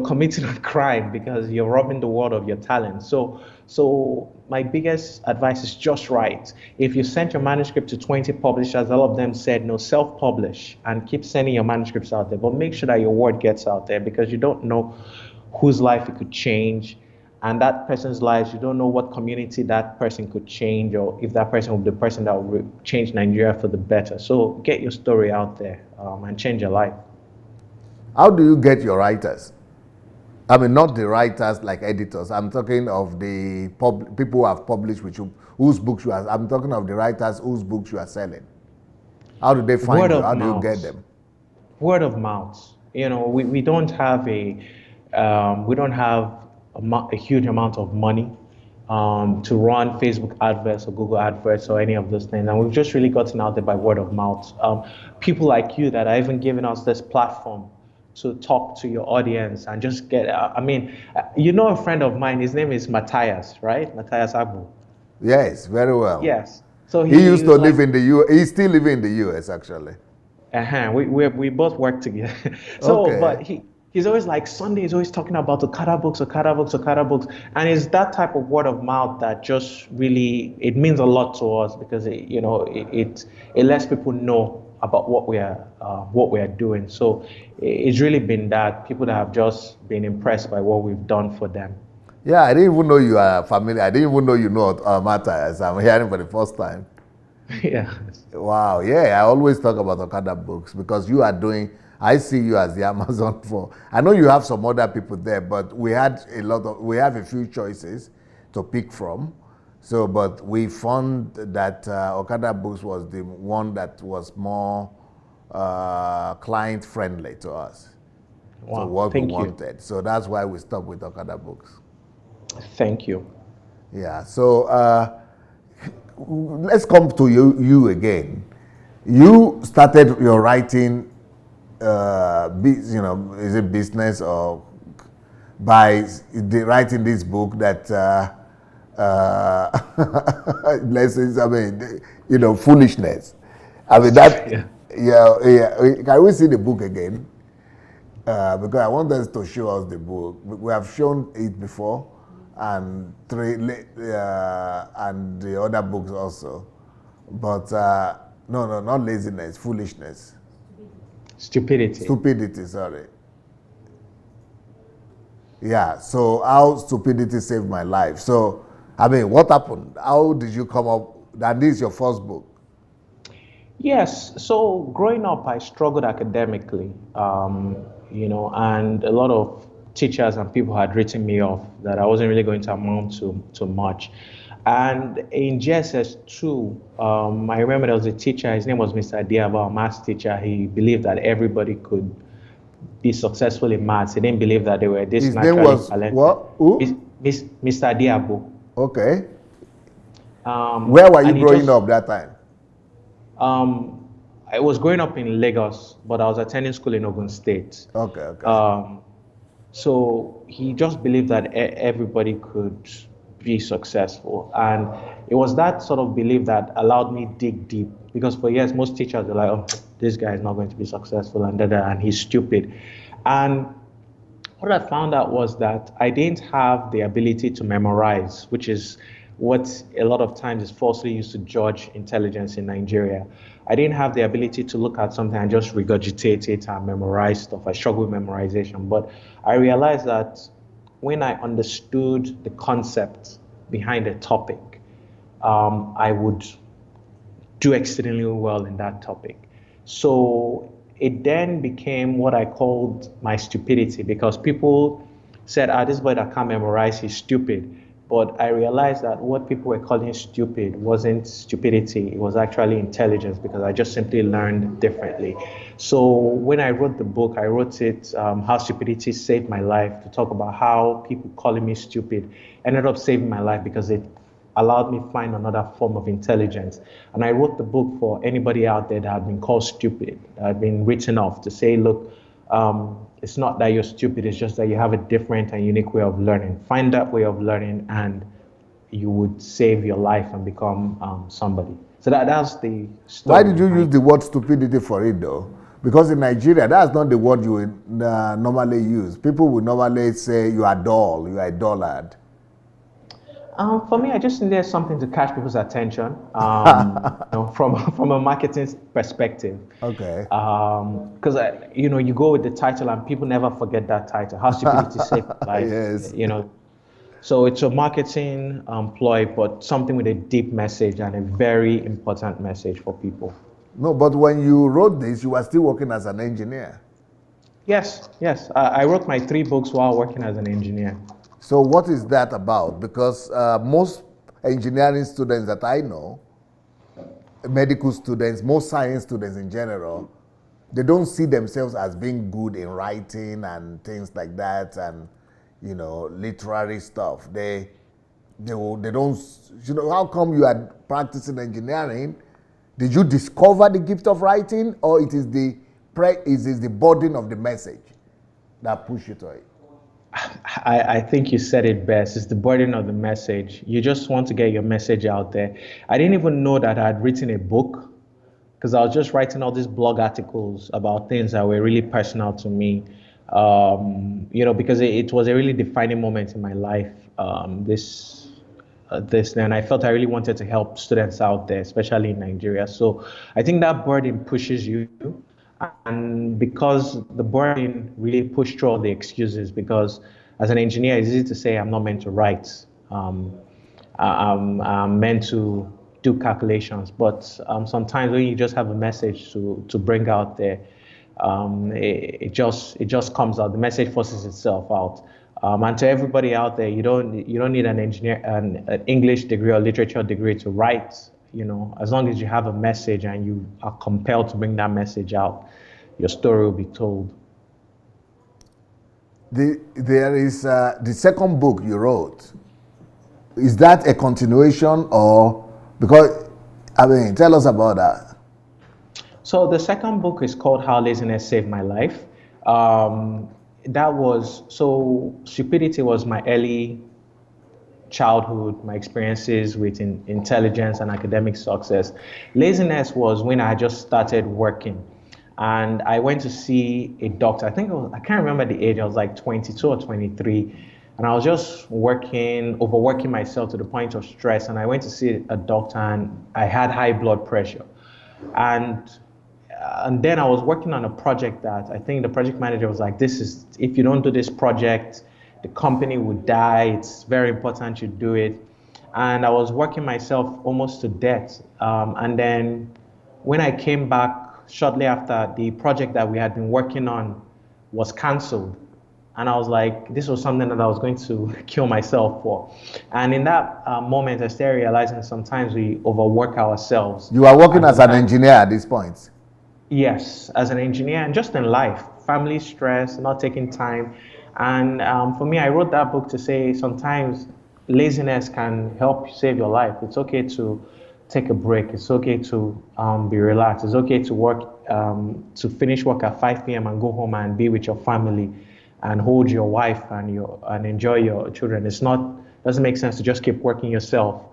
B: committing a crime because you're robbing the world of your talent. So my biggest advice is just write. If you sent your manuscript to 20 publishers, all of them said no, self-publish and keep sending your manuscripts out there. But make sure that your word gets out there because you don't know whose life it could change. And that person's lives, you don't know what community that person could change or if that person will be the person that will change Nigeria for the better. So get your story out there and change your life.
A: How do you get your writers? I mean, not the writers like editors. I'm talking of the people who have published with you, whose books you are. I'm talking of the writers whose books you are selling. How do they find you? How do you get them?
B: Word of mouth. You know, we don't have a huge amount of money to run Facebook adverts or Google adverts or any of those things. And we've just really gotten out there by word of mouth. People like you that are even giving us this platform to talk to your audience and just get, you know, a friend of mine, his name is Matthias, right? Matthias Agbu.
A: Yes, very well.
B: Yes. So
A: he used to live in the US. He's still living in the US, actually.
B: We both work together. So,
A: okay.
B: But he's always like, Sunday is always talking about Okadabooks. And it's that type of word of mouth that just really, it means a lot to us because it lets people know about what we are doing. So it's really been that people that have just been impressed by what we've done for them.
A: Yeah, I didn't even know you are familiar. I didn't even know you know Matthias. I'm hearing for the first time.
B: Yeah.
A: Wow. Yeah, I always talk about Okadabooks because you are doing. I see you as the Amazon for. I know you have some other people there, but we have a few choices to pick from. So, but we found that Okadabooks was the one that was more client friendly to us.
B: Wow.
A: So what
B: Thank
A: we
B: you.
A: wanted. So that's why we stopped with Okadabooks.
B: Thank you.
A: Yeah. So let's come to you again. You started your writing. Is it business or by writing this book that lessons? I mean, foolishness. I mean that. Yeah. Can we see the book again? Because I want us to show us the book. We have shown it before, and and the other books also. But no, not laziness, foolishness. Stupidity, sorry. Yeah, so how stupidity saved my life. So, I mean, what happened? How did you come up? That this is your first book?
B: Yes, so growing up, I struggled academically, and a lot of teachers and people had written me off that I wasn't really going to amount to much. And in GSS2, I remember there was a teacher, his name was Mr. Diaba, a maths teacher. He believed that everybody could be successful in maths. He didn't believe that they were this
A: his
B: naturally
A: name was
B: talented.
A: What? Who?
B: Mr. Diabo.
A: Okay. Where were you growing up that time?
B: I was growing up in Lagos, but I was attending school in Ogun State.
A: Okay.
B: So he just believed that everybody could be successful. And it was that sort of belief that allowed me dig deep. Because for years, most teachers were like, oh, this guy is not going to be successful and he's stupid. And what I found out was that I didn't have the ability to memorize, which is what a lot of times is falsely used to judge intelligence in Nigeria. I didn't have the ability to look at something and just regurgitate it and memorize stuff. I struggle with memorization. But I realized that when I understood the concept behind a topic, I would do exceedingly well in that topic. So it then became what I called my stupidity, because people said, this boy that can't memorize, he's stupid. But I realized that what people were calling stupid wasn't stupidity, it was actually intelligence, because I just simply learned differently. So when I wrote the book, I wrote it, How Stupidity Saved My Life, to talk about how people calling me stupid ended up saving my life, because it allowed me find another form of intelligence. And I wrote the book for anybody out there that had been called stupid, that had been written off, to say, look, it's not that you're stupid, it's just that you have a different and unique way of learning. Find that way of learning and you would save your life and become somebody. So that's the story.
A: Why did you use the word stupidity for it though? Because in Nigeria, that's not the word you would normally use. People would normally say you are dull, you are dullard.
B: For me, I just needed something to catch people's attention, from a marketing perspective.
A: Okay.
B: Because you go with the title and people never forget that title. How stupidity saved life.
A: Yes.
B: So it's a marketing ploy, but something with a deep message and a very important message for people.
A: No, but when you wrote this, you were still working as an engineer.
B: Yes. I wrote my 3 books while working as an engineer.
A: So what is that about? Because most engineering students that I know, medical students, most science students in general, they don't see themselves as being good in writing and things like that, and literary stuff. They don't. How come you are practicing engineering? Did you discover the gift of writing, or it is the burden of the message that pushed you to it?
B: I think you said it best. It's the burden of the message. You just want to get your message out there. I didn't even know that I had written a book because I was just writing all these blog articles about things that were really personal to me. Because it was a really defining moment in my life. And I felt I really wanted to help students out there, especially in Nigeria. So I think that burden pushes you. And because the burden really pushed through all the excuses, because as an engineer, it's easy to say I'm not meant to write. I'm meant to do calculations. But sometimes when you just have a message to bring out there, it just comes out. The message forces itself out. And to everybody out there, you don't need an English degree or literature degree to write. As long as you have a message and you are compelled to bring that message out, your story will be told.
A: There is the second book you wrote. Is that a continuation or tell us about that.
B: So the second book is called How Laziness Saved My Life. Stupidity was my early childhood, my experiences with intelligence and academic success. Laziness was when I just started working. And I went to see a doctor. I can't remember the age. I was like 22 or 23. And I was just overworking myself to the point of stress. And I went to see a doctor and I had high blood pressure. And then I was working on a project that I think the project manager was like, if you don't do this project, the company would die. It's very important you do it. And I was working myself almost to death. And then when I came back shortly after, the project that we had been working on was canceled. And I was like, this was something that I was going to kill myself for. And in that moment, I started realizing sometimes we overwork ourselves.
A: You are working as an engineer at this point?
B: Yes, as an engineer and just in life, family stress, not taking time. And for me, I wrote that book to say sometimes laziness can help save your life. It's okay to take a break. It's okay to be relaxed. It's okay to work, to finish work at 5 p.m. and go home and be with your family and hold your wife and enjoy your children. Doesn't make sense to just keep working yourself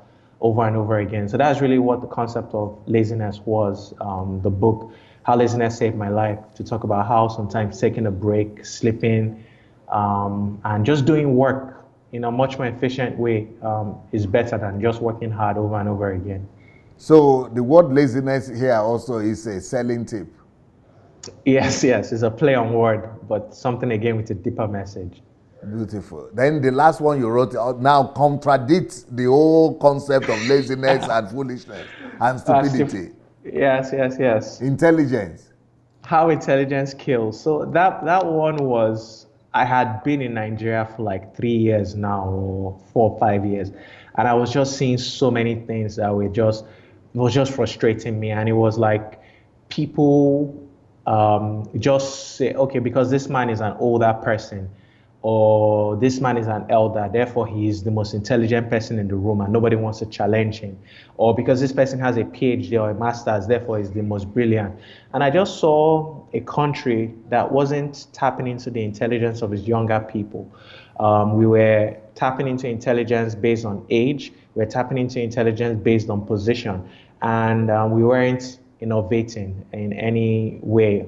B: over and over again. So that's really what the concept of laziness was, the book, How Laziness Saved My Life, to talk about how sometimes taking a break, sleeping, and just doing work in a much more efficient way is better than just working hard over and over again.
A: So the word laziness here also is a selling tip.
B: Yes, it's a play on word, but something again with a deeper message.
A: Beautiful. Then the last one you wrote now contradicts the whole concept of laziness and foolishness and stupidity.
B: Yes.
A: Intelligence.
B: How intelligence kills. So that one was, I had been in Nigeria for like 3 years now, or 4 or 5 years, and I was just seeing so many things that was just frustrating me, and it was like people just say, okay, because this man is an older person, or this man is an elder, therefore he is the most intelligent person in the room and nobody wants to challenge him, or because this person has a PhD or a master's, therefore he's the most brilliant. And I just saw a country that wasn't tapping into the intelligence of its younger people. We were tapping into intelligence based on age, we were tapping into intelligence based on position, and we weren't innovating in any way,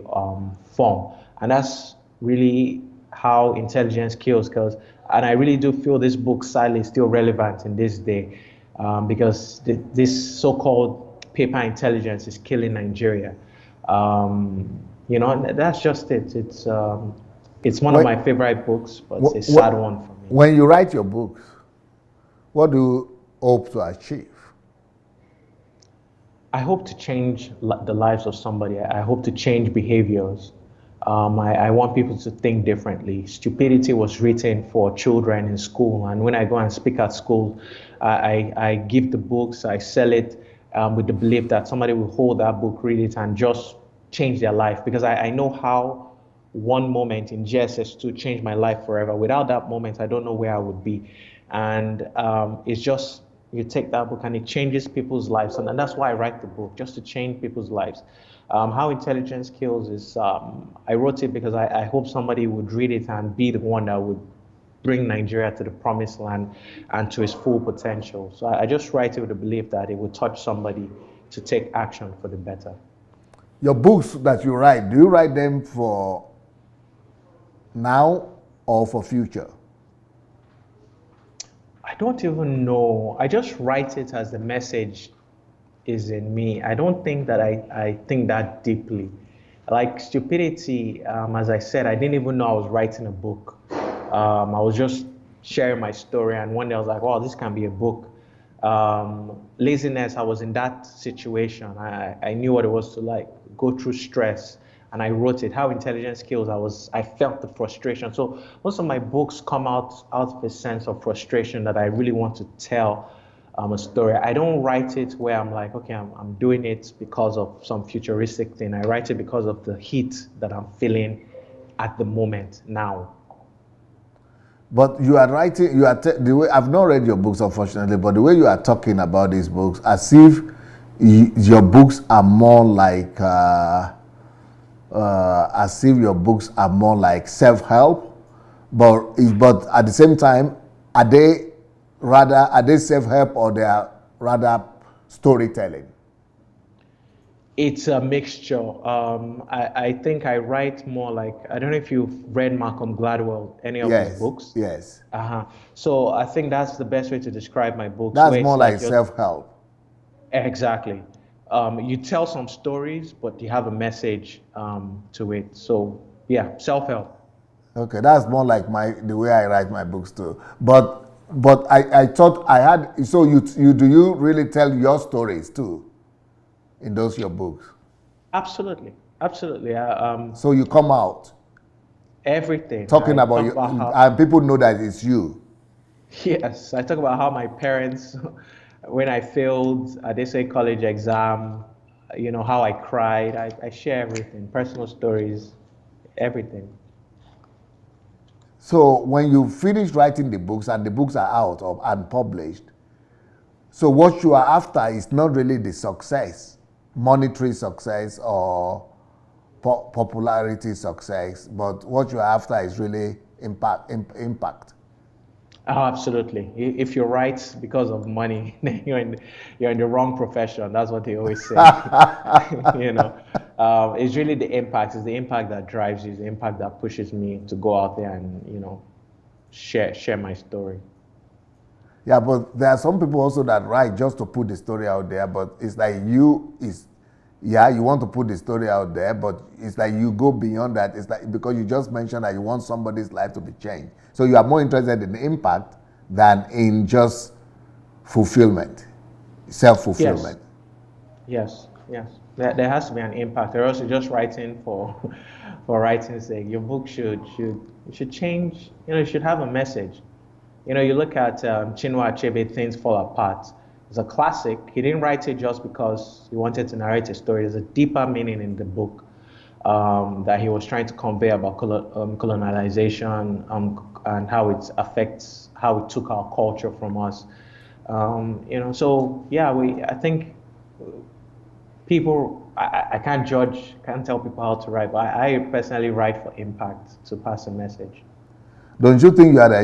B: form. And that's really how intelligence kills. And I really do feel this book sadly is still relevant in this day, because this so-called paper intelligence is killing Nigeria. That's just it. It's one of my favorite books, but it's a sad one for me.
A: When you write your books, what do you hope to achieve?
B: I hope to change the lives of somebody. I hope to change behaviors. I want people to think differently. Stupidity was written for children in school, and when I go and speak at school, I give the books, I sell it with the belief that somebody will hold that book, read it, and just change their life. Because I know how one moment in GSS2 changed my life forever. Without that moment, I don't know where I would be. And it's just, you take that book and it changes people's lives. And that's why I write the book, just to change people's lives. How Intelligence Kills is, I wrote it because I hope somebody would read it and be the one that would bring Nigeria to the promised land and to its full potential. So I just write it with the belief that it would touch somebody to take action for the better.
A: Your books that you write, do you write them for now or for future?
B: I don't even know. I just write it as the message is in me. I don't think that I think that deeply. Like stupidity, as I said, I didn't even know I was writing a book. I was just sharing my story, and one day I was like, "Oh, this can be a book." Laziness, I was in that situation. I knew what it was to like go through stress, and I wrote it. How Intelligence Kills, I felt the frustration. So most of my books come out of a sense of frustration that I really want to tell a story. I don't write it where I'm like, okay, I'm doing it because of some futuristic thing. I write it because of the heat that I'm feeling at the moment now.
A: But you are writing, the way, I've not read your books unfortunately, but the way you are talking about these books, as if your books are more like, self-help, but at the same time, are they self-help or they are rather storytelling?
B: It's a mixture. I think I write more like, I don't know if you've read Malcolm Gladwell, any of his books.
A: Yes.
B: So I think that's the best way to describe my books.
A: That's more like self-help.
B: Exactly. You tell some stories, but you have a message to it. So yeah, self-help.
A: Okay, that's more like the way I write my books too. But I thought I had, so do you really tell your stories too in those your books?
B: Absolutely.
A: So you come out
B: everything
A: talking about you, and people know that it's you.
B: Yes, I talk about how my parents, when I failed they say college exam, how I cried. I share everything, personal stories, everything.
A: So when you finish writing the books and the books are out and published, so what you are after is not really the success, monetary success or popularity success, but what you are after is really impact.
B: Oh, absolutely. If you write because of money, you're in the wrong profession. That's what they always say. It's really the impact. It's the impact that drives you. It's the impact that pushes me to go out there and share my story.
A: Yeah, but there are some people also that write just to put the story out there. But it's like you want to put the story out there, but it's like you go beyond that. It's like because you just mentioned that you want somebody's life to be changed. So you are more interested in the impact than in just fulfillment, self-fulfillment.
B: Yes. There has to be an impact. Or else you're just writing for writing's sake. Your book should change. It should have a message. You look at Chinua Achebe, Things Fall Apart. It's a classic. He didn't write it just because he wanted to narrate a story. There's a deeper meaning in the book that he was trying to convey about colonization, and how it affects, how it took our culture from us. So yeah, I think people, I can't judge, can't tell people how to write, but I personally write for impact, to pass a message.
A: Don't you think you are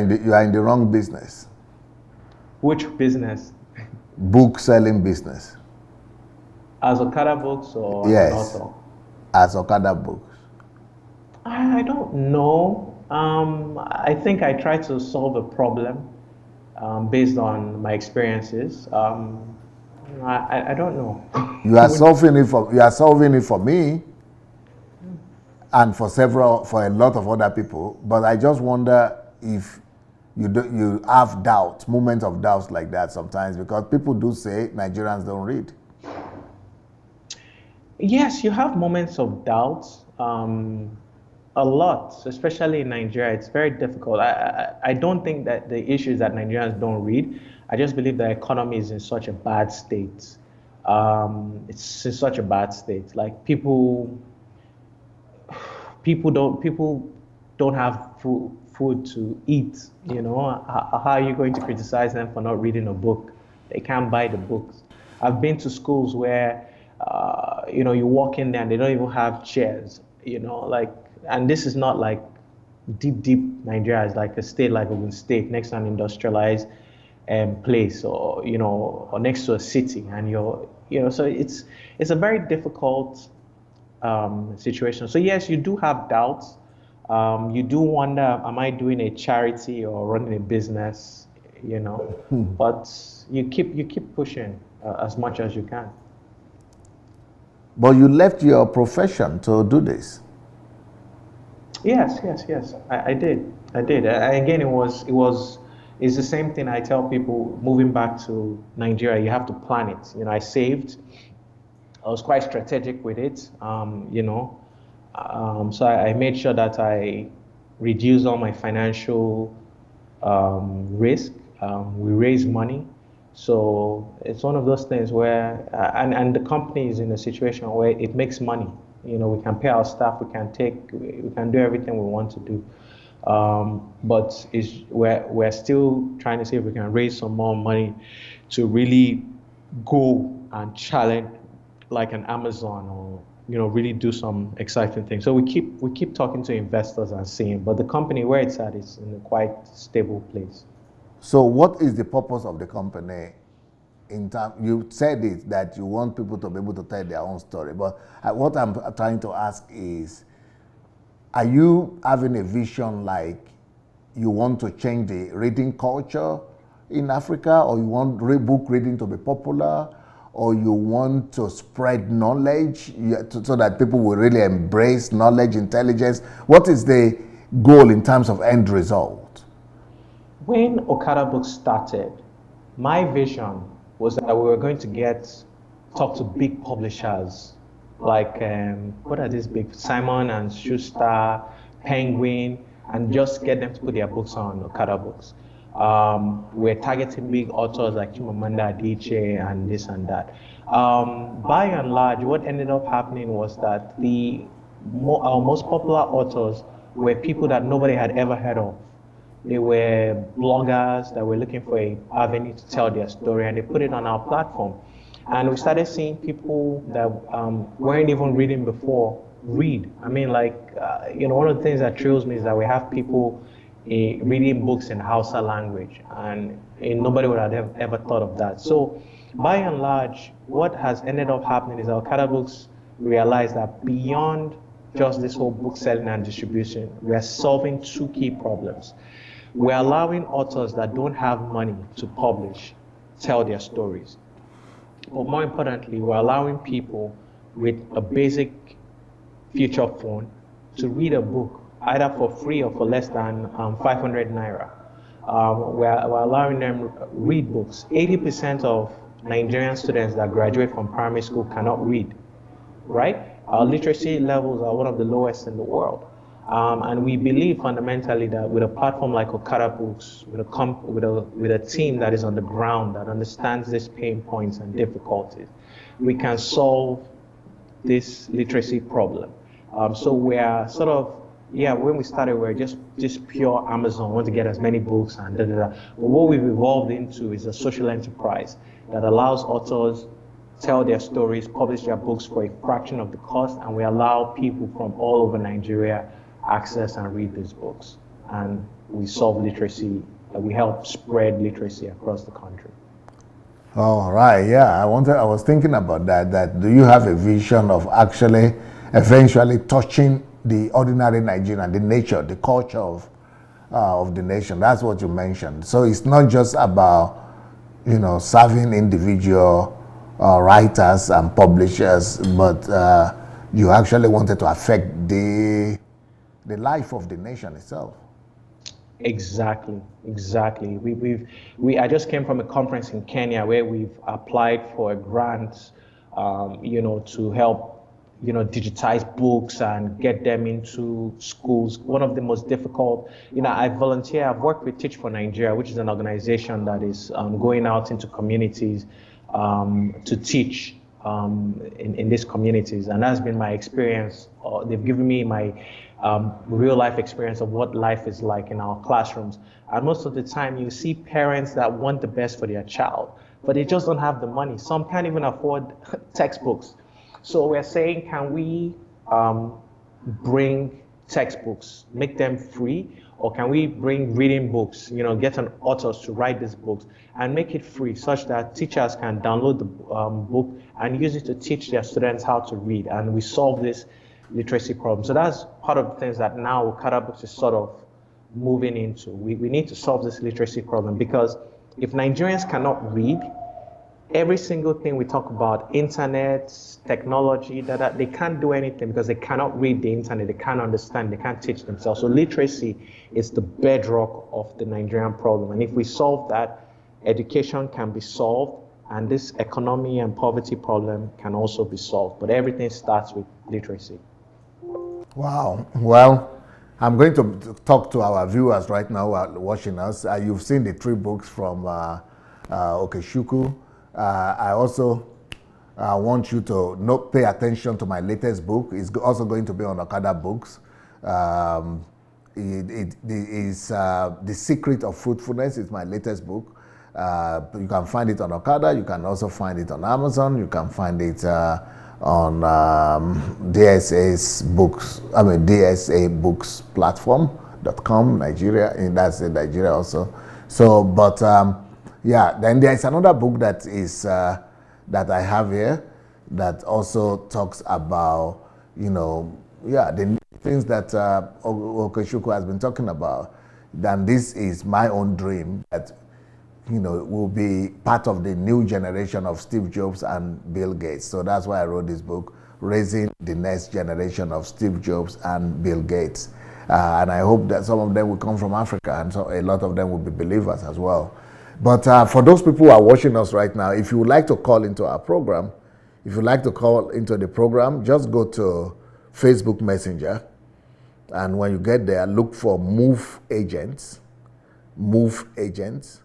A: in the wrong business?
B: Which business?
A: Book selling business.
B: As Okadabooks or
A: Yes,
B: as an author?
A: as Okadabooks.
B: I don't know. I think I try to solve a problem based on my experiences. I don't know.
A: You are solving it for me and for a lot of other people. But I just wonder if you have doubts, moments of doubts like that sometimes, because people do say Nigerians don't read.
B: Yes, you have moments of doubt. A lot, especially in Nigeria. It's very difficult. I don't think that the issue is that Nigerians don't read. I just believe the economy is in such a bad state. It's in such a bad state. Like people don't have food to eat. How are you going to criticize them for not reading a book? They can't buy the books. I've been to schools where you walk in there and they don't even have chairs. And this is not like deep Nigeria. It's like a state like Ogun State next to an industrialized place, or next to a city, and so it's a very difficult situation. So yes, you do have doubts. You do wonder, am I doing a charity or running a business? But you keep pushing as much as you can.
A: But you left your profession to do this.
B: Yes. I did. Again, it's the same thing I tell people moving back to Nigeria. You have to plan it. I saved. I was quite strategic with it. So I made sure that I reduced all my financial risk. We raised money. So it's one of those things where, and the company is in a situation where it makes money. We can pay our staff, we can do everything we want to do. But we're still trying to see if we can raise some more money to really go and challenge like an Amazon, or really do some exciting things. So we keep talking to investors and seeing, but the company where it's at is in a quite stable place.
A: So what is the purpose of the company? You said it that you want people to be able to tell their own story, but what I'm trying to ask is, are you having a vision like you want to change the reading culture in Africa, or you want book reading to be popular, or you want to spread knowledge so that people will really embrace knowledge, intelligence? What is the goal in terms of end result?
B: When Okadabooks started, my vision was that we were going to talk to big publishers like, what are these big, Simon and Schuster, Penguin, and just get them to put their books on Okadabooks. We're targeting big authors like Chimamanda Adichie and this and that. By and large, what ended up happening was that our most popular authors were people that nobody had ever heard of. They were bloggers that were looking for an avenue to tell their story, and they put it on our platform. And we started seeing people that weren't even reading before read. I mean, one of the things that thrills me is that we have people reading books in Hausa language, and nobody would have ever thought of that. So by and large, what has ended up happening is our Okadabooks realized that beyond just this whole book selling and distribution, we are solving two key problems. We're allowing authors that don't have money to publish tell their stories. But more importantly, we're allowing people with a basic feature phone to read a book, either for free or for less than 500 naira. We're allowing them read books. 80% of Nigerian students that graduate from primary school cannot read, right? Our literacy levels are one of the lowest in the world. And we believe fundamentally that with a platform like Okadabooks, with a team that is on the ground, that understands these pain points and difficulties, we can solve this literacy problem. So we are sort of yeah, when we started, we were just pure Amazon, want to get as many books and da da da. But what we've evolved into is a social enterprise that allows authors tell their stories, publish their books for a fraction of the cost, and we allow people from all over Nigeria access and read these books. And we solve literacy, we help spread literacy across the country.
A: All right, yeah, I was thinking about that do you have a vision of actually eventually touching the ordinary Nigerian, the nature, the culture of the nation? That's what you mentioned. So it's not just about, serving individual writers and publishers, but you actually wanted to affect the life of the nation itself.
B: Exactly, exactly. I just came from a conference in Kenya where we've applied for a grant, to help, digitize books and get them into schools. One of the most difficult, I volunteer. I've worked with Teach for Nigeria, which is an organization that is going out into communities to teach in these communities, and that's been my experience. They've given me my real life experience of what life is like in our classrooms. And most of the time, you see parents that want the best for their child, but they just don't have the money. Some can't even afford textbooks. So we're saying, can we bring textbooks, make them free, or can we bring reading books, get an authors to write these books and make it free such that teachers can download the book and use it to teach their students how to read, and we solve this literacy problem. So that's part of the things that now Okadabooks is sort of moving into. We need to solve this literacy problem, because if Nigerians cannot read, every single thing we talk about, internet, technology, that they can't do anything because they cannot read the internet, they can't understand, they can't teach themselves. So literacy is the bedrock of the Nigerian problem. And if we solve that, education can be solved, and this economy and poverty problem can also be solved. But everything starts with literacy.
A: Wow. Well, I'm going to talk to our viewers right now who are watching us. You've seen the 3 books from OKECHUKWU. I also want you to pay attention to my latest book. It's also going to be on Okadabooks. It is The Secret of Fruitfulness. It's my latest book. You can find it on Okada. You can also find it on Amazon. You can find it on DSA's books. DSA Books platform.com, Nigeria, and that's in Nigeria also. So, but then there is another book that is that I have here that also talks about the things that OKECHUKWU has been talking about. Then this is my own dream that will be part of the new generation of Steve Jobs and Bill Gates. So that's why I wrote this book, Raising the Next Generation of Steve Jobs and Bill Gates. And I hope that some of them will come from Africa, and so a lot of them will be believers as well. But for those people who are watching us right now, if you would like to call into our program, if you'd like to call into the program, just go to Facebook Messenger. And when you get there, look for Move Agents. Move Agents.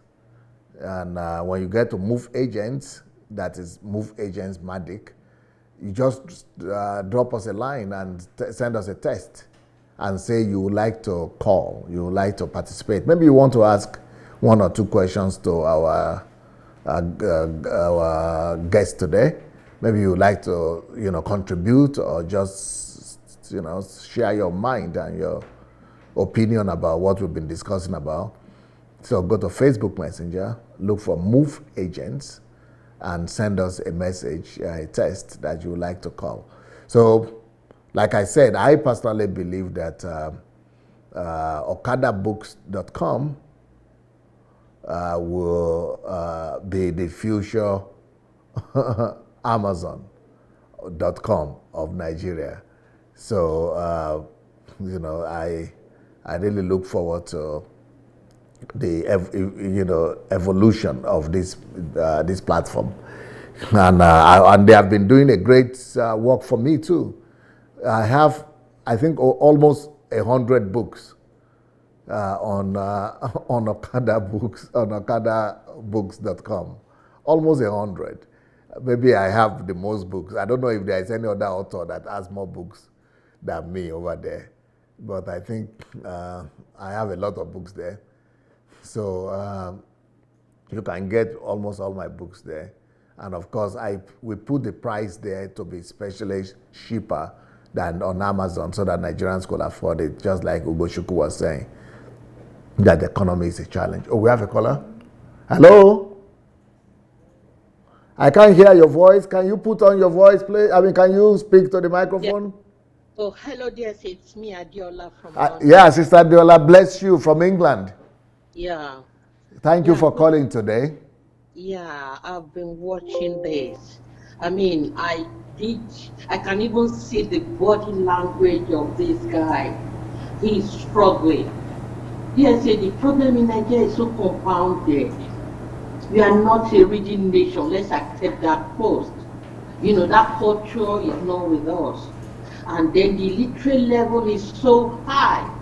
A: And when you get to Move Agents, that is Move Agents Magic, you just drop us a line and send us a text and say you would like to call, you would like to participate. Maybe you want to ask 1 or 2 questions to our guest today. Maybe you would like to, contribute, or just, share your mind and your opinion about what we've been discussing about. So go to Facebook Messenger, look for Move Agents, and send us a message, a text that you would like to call. So, like I said, I personally believe that Okadabooks.com will be the future Amazon.com of Nigeria. So, I really look forward to the evolution of this platform, and they have been doing a great work for me too. I have, I think, almost 100 books on Okadabooks, on Okadabooks.com, almost 100. Maybe I have the most books. I don't know if there is any other author that has more books than me over there. but I think I have a lot of books there. So you can get almost all my books there. And of course, we put the price there to be especially cheaper than on Amazon so that Nigerians could afford it, just like OKECHUKWU was saying, that the economy is a challenge. Oh, we have a caller? Hello? I can't hear your voice. Can you put on your voice, please? I mean, can you speak to the microphone?
C: Yeah. Oh, hello, dear. It's me, Adiola from
A: Yeah, Sister Adiola, bless you from England.
C: Yeah.
A: Thank you for calling today.
C: Yeah, I've been watching this. I mean, I can even see the body language of this guy. He's struggling. Yes, the problem in Nigeria is so compounded. We are not a reading nation. Let's accept that first. You know, that culture is not with us. And then the literate level is so high.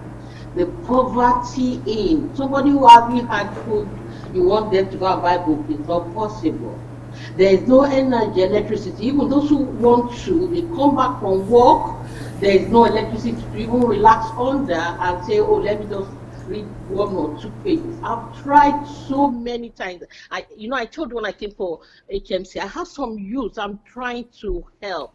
C: The poverty in somebody who hasn't had food, you want them to go and buy book, it's not possible. There is no energy, electricity. Even those who want to, they come back from work, there is no electricity to even relax under and say, oh, let me just read 1 or 2 pages. I've tried so many times. I told when I came for HMC, I have some youth I'm trying to help.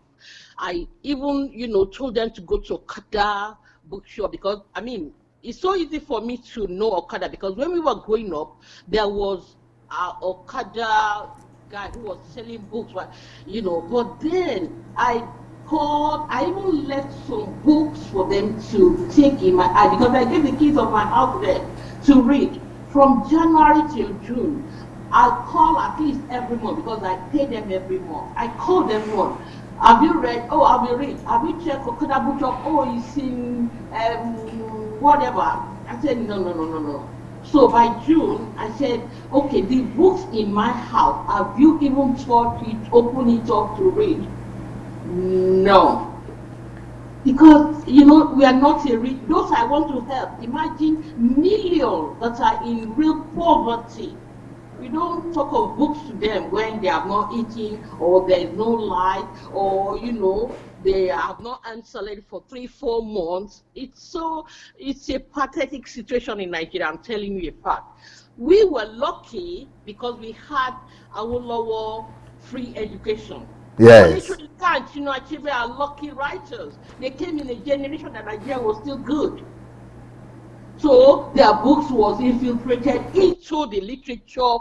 C: I even, told them to go to Okada bookshop because, I mean, it's so easy for me to know Okada because when we were growing up, there was an Okada guy who was selling books, but then I even left some books for them to take in my eye because I gave the keys of my house there to read from January till June. I call at least every month because I pay them every month. I call them once. Have you read? Oh, I will read. Have you checked Okadabooks? Oh, it's in whatever. I said, no. So by June, I said, okay, the books in my house, have you even thought it, open it up to read? No. Because, we are not a rich, those I want to help. Imagine millions that are in real poverty. We don't talk of books to them when they have not eaten or there is no light or, they have not earned salary for 3-4 months. It's a pathetic situation in Nigeria, I'm telling you a fact. We were lucky because we had our lower free education.
A: Yes.
C: Only can't, achieve our lucky writers. They came in a generation that Nigeria was still good. So their books was infiltrated into the literature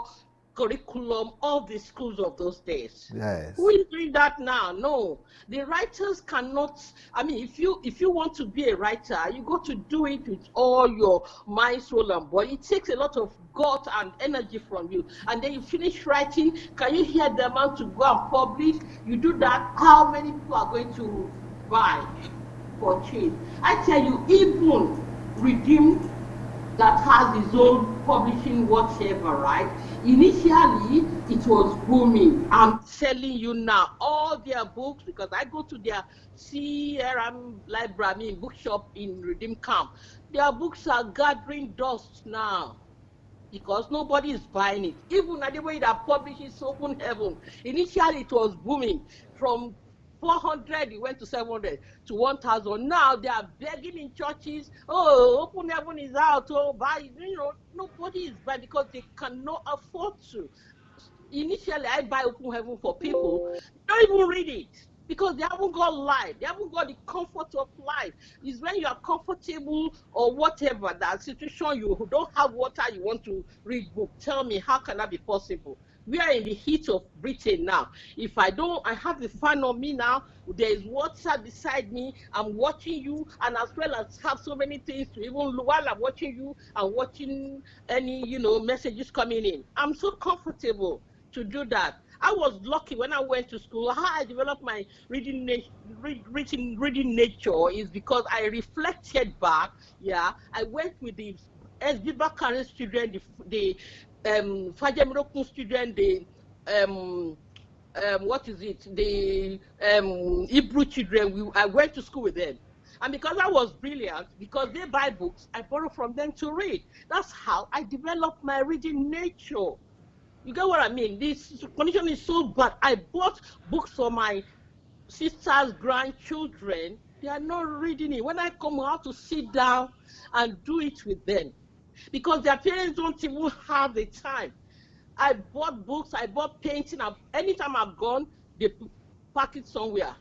C: curriculum of the schools of those days.
A: Yes.
C: Who is doing that now? No. The writers cannot, I mean, if you want to be a writer, you got to do it with all your mind, soul, and body. It takes a lot of gut and energy from you. And then you finish writing, can you hear the amount to go and publish? You do that, how many people are going to buy for cheap? I tell you, even Redeem that has its own publishing whatever, right? Initially, it was booming. I'm telling you now, all their books, because I go to their CRM library, bookshop in Redeem Camp, their books are gathering dust now because nobody is buying it. Even at the way that publishes Open Heaven, initially it was booming from 400, it went to 700 to 1,000. Now they are begging in churches, oh, Open Heaven is out, oh, buy. Nobody is buying because they cannot afford to. Initially, I buy Open Heaven for people, they don't even read it because they haven't got life. They haven't got the comfort of life. It's when you are comfortable or whatever, that situation, you don't have water, you want to read book. Tell me, how can that be possible? We are in the heat of Britain now. If I have the fan on me now, there is water beside me, I'm watching you, and as well as have so many things to even while I'm watching you and watching any, messages coming in. I'm so comfortable to do that. I was lucky when I went to school. How I developed my reading nature is because I reflected back. Yeah, I went with the SB Bakaris children, the Fajamirokun student, the what is it? The Hebrew children. I went to school with them. And because I was brilliant, because they buy books, I borrow from them to read. That's how I developed my reading nature. You get what I mean? This condition is so bad. I bought books for my sister's grandchildren. They are not reading it. When I come, I have to sit down and do it with them because their parents don't even have the time. I bought books, I bought painting. Anytime I've gone, they pack it somewhere.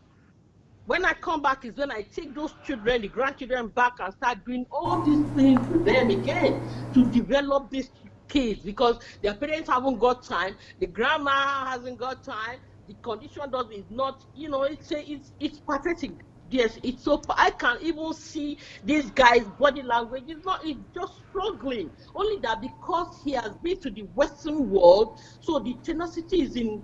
C: When I come back is when I take those children, the grandchildren back and start doing all these things with them again to develop these kids because their parents haven't got time, the grandma hasn't got time, the condition is not, it's pathetic. Yes, it's so, I can even see this guy's body language. It's just struggling. Only that because he has been to the Western world, so the tenacity is in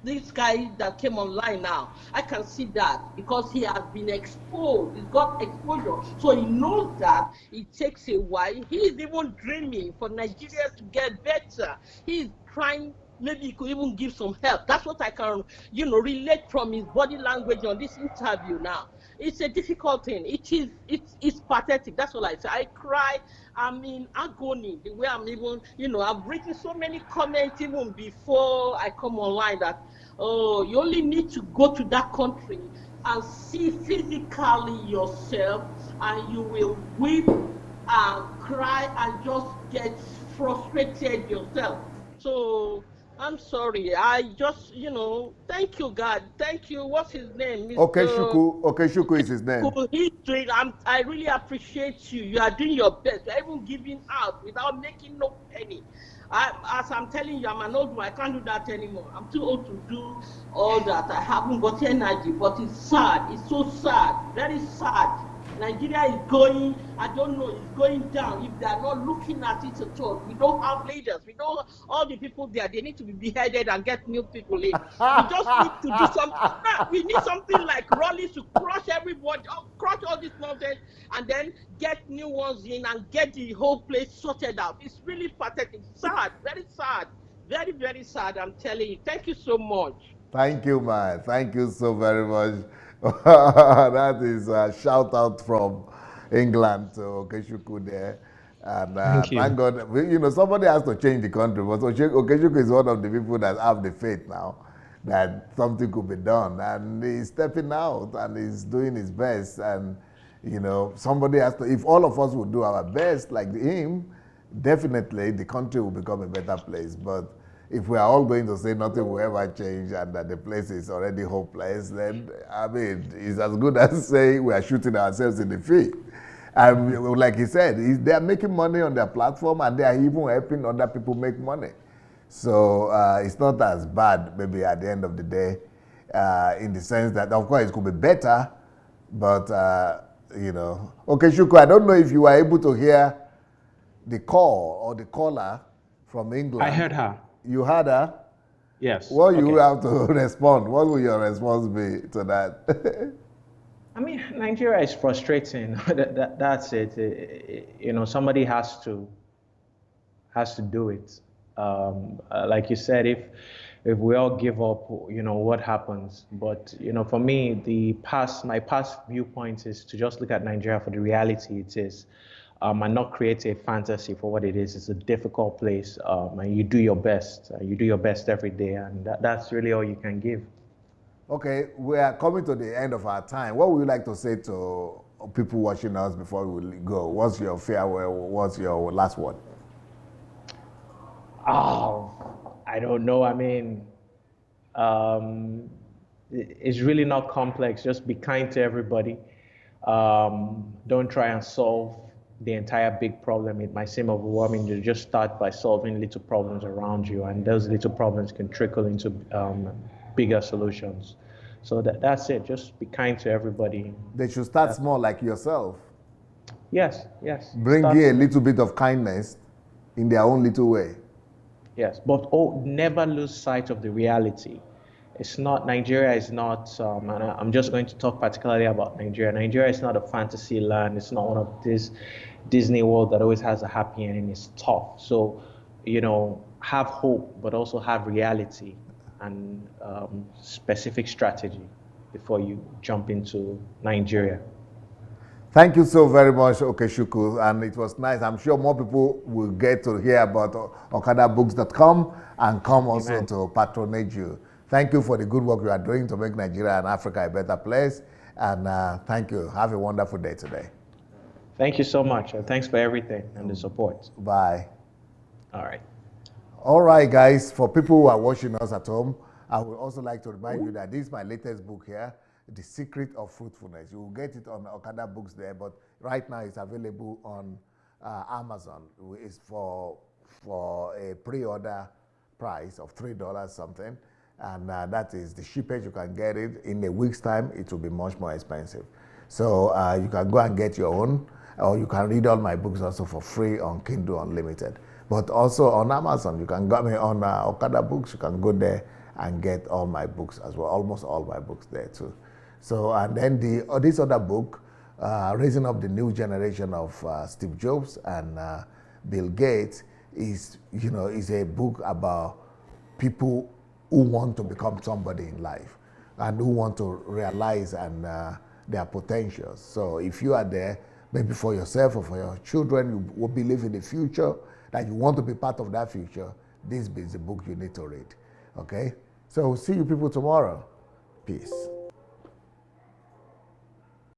C: this guy that came online now. I can see that because he has been exposed. He's got exposure. So he knows that it takes a while. He is even dreaming for Nigeria to get better. He's trying. Maybe he could even give some help. That's what I can, relate from his body language on this interview now. It's a difficult thing. It's pathetic. That's all I say. I cry. I'm in agony. The way I'm even, I've written so many comments even before I come online that, oh, you only need to go to that country and see physically yourself and you will weep and cry and just get frustrated yourself. So I'm sorry. I just, thank you, God. Thank you. What's his name?
A: OKECHUKWU is his name.
C: He's doing, I really appreciate you. You are doing your best. You're even giving out without making no penny. As I'm telling you, I'm an old one. I can't do that anymore. I'm too old to do all that. I haven't got energy, but it's sad. It's so sad. Very sad. Nigeria is going, I don't know, it's going down if they are not looking at it at all. We don't have leaders. We don't, all the people there, they need to be beheaded and get new people in. We just need to do something. We need something like Raleigh to crush everybody, crush all this nonsense, and then get new ones in and get the whole place sorted out. It's really pathetic. Sad, very sad. Very, very sad, I'm telling you. Thank you so much.
A: Thank you, man. Thank you so very much. That is a shout out from England to OKECHUKWU there. And thank God, somebody has to change the country. But OKECHUKWU is one of the people that have the faith now that something could be done. And he's stepping out and he's doing his best. And, somebody has to, if all of us would do our best like him, definitely the country will become a better place. But if we are all going to say nothing will ever change and that the place is already hopeless, then, it's as good as saying we are shooting ourselves in the feet. Like he said, they are making money on their platform and they are even helping other people make money. So it's not as bad, maybe at the end of the day, in the sense that, of course, it could be better, but, OKECHUKWU, I don't know if you were able to hear the call or the caller from England.
B: I heard her.
A: You heard her?
B: Yes.
A: What you have to respond? What will your response be to that?
B: Nigeria is frustrating. That's it. Somebody has to do it. Like you said, if we all give up, what happens? But for me, my past viewpoint is to just look at Nigeria for the reality it is. And not create a fantasy for what it is. It's a difficult place, and you do your best. You do your best every day, and that's really all you can give.
A: Okay, we are coming to the end of our time. What would you like to say to people watching us before we go? What's your farewell? What's your last word?
B: Oh, I don't know. It's really not complex. Just be kind to everybody. Don't try and solve the entire big problem. It might seem overwhelming. You just start by solving little problems around you, and those little problems can trickle into bigger solutions. So that's it. Just be kind to everybody.
A: They should start small, like yourself.
B: Yes.
A: Bring in a little bit of kindness in their own little way.
B: Yes, but never lose sight of the reality. Nigeria is not, and I'm just going to talk particularly about Nigeria. Nigeria is not a fantasy land. It's not one of this Disney world that always has a happy ending. It's tough. So, have hope, but also have reality and specific strategy before you jump into Nigeria.
A: Thank you so very much, OKECHUKWU, and it was nice. I'm sure more people will get to hear about Okadabooks.com and come also to patronage you. Thank you for the good work you are doing to make Nigeria and Africa a better place. And thank you. Have a wonderful day today.
B: Thank you so much. Thanks for everything and the support.
A: Bye.
B: All right.
A: All right, guys. For people who are watching us at home, I would also like to remind you that this is my latest book here, The Secret of Fruitfulness. You will get it on Okadabooks there, but right now it's available on Amazon. It's for a pre-order price of $3 something, and that is the cheapest you can get it. In a week's time, it will be much more expensive. So you can go and get your own, or you can read all my books also for free on Kindle Unlimited. But also on Amazon, you can go on Okadabooks, you can go there and get all my books as well, almost all my books there too. So, and then this other book, Raising Up the New Generation of Steve Jobs and Bill Gates, is a book about people who want to become somebody in life and who want to realize their potentials. So if you are there, maybe for yourself or for your children, you will believe in the future, that you want to be part of that future, this is the book you need to read. Okay? So see you people tomorrow. Peace.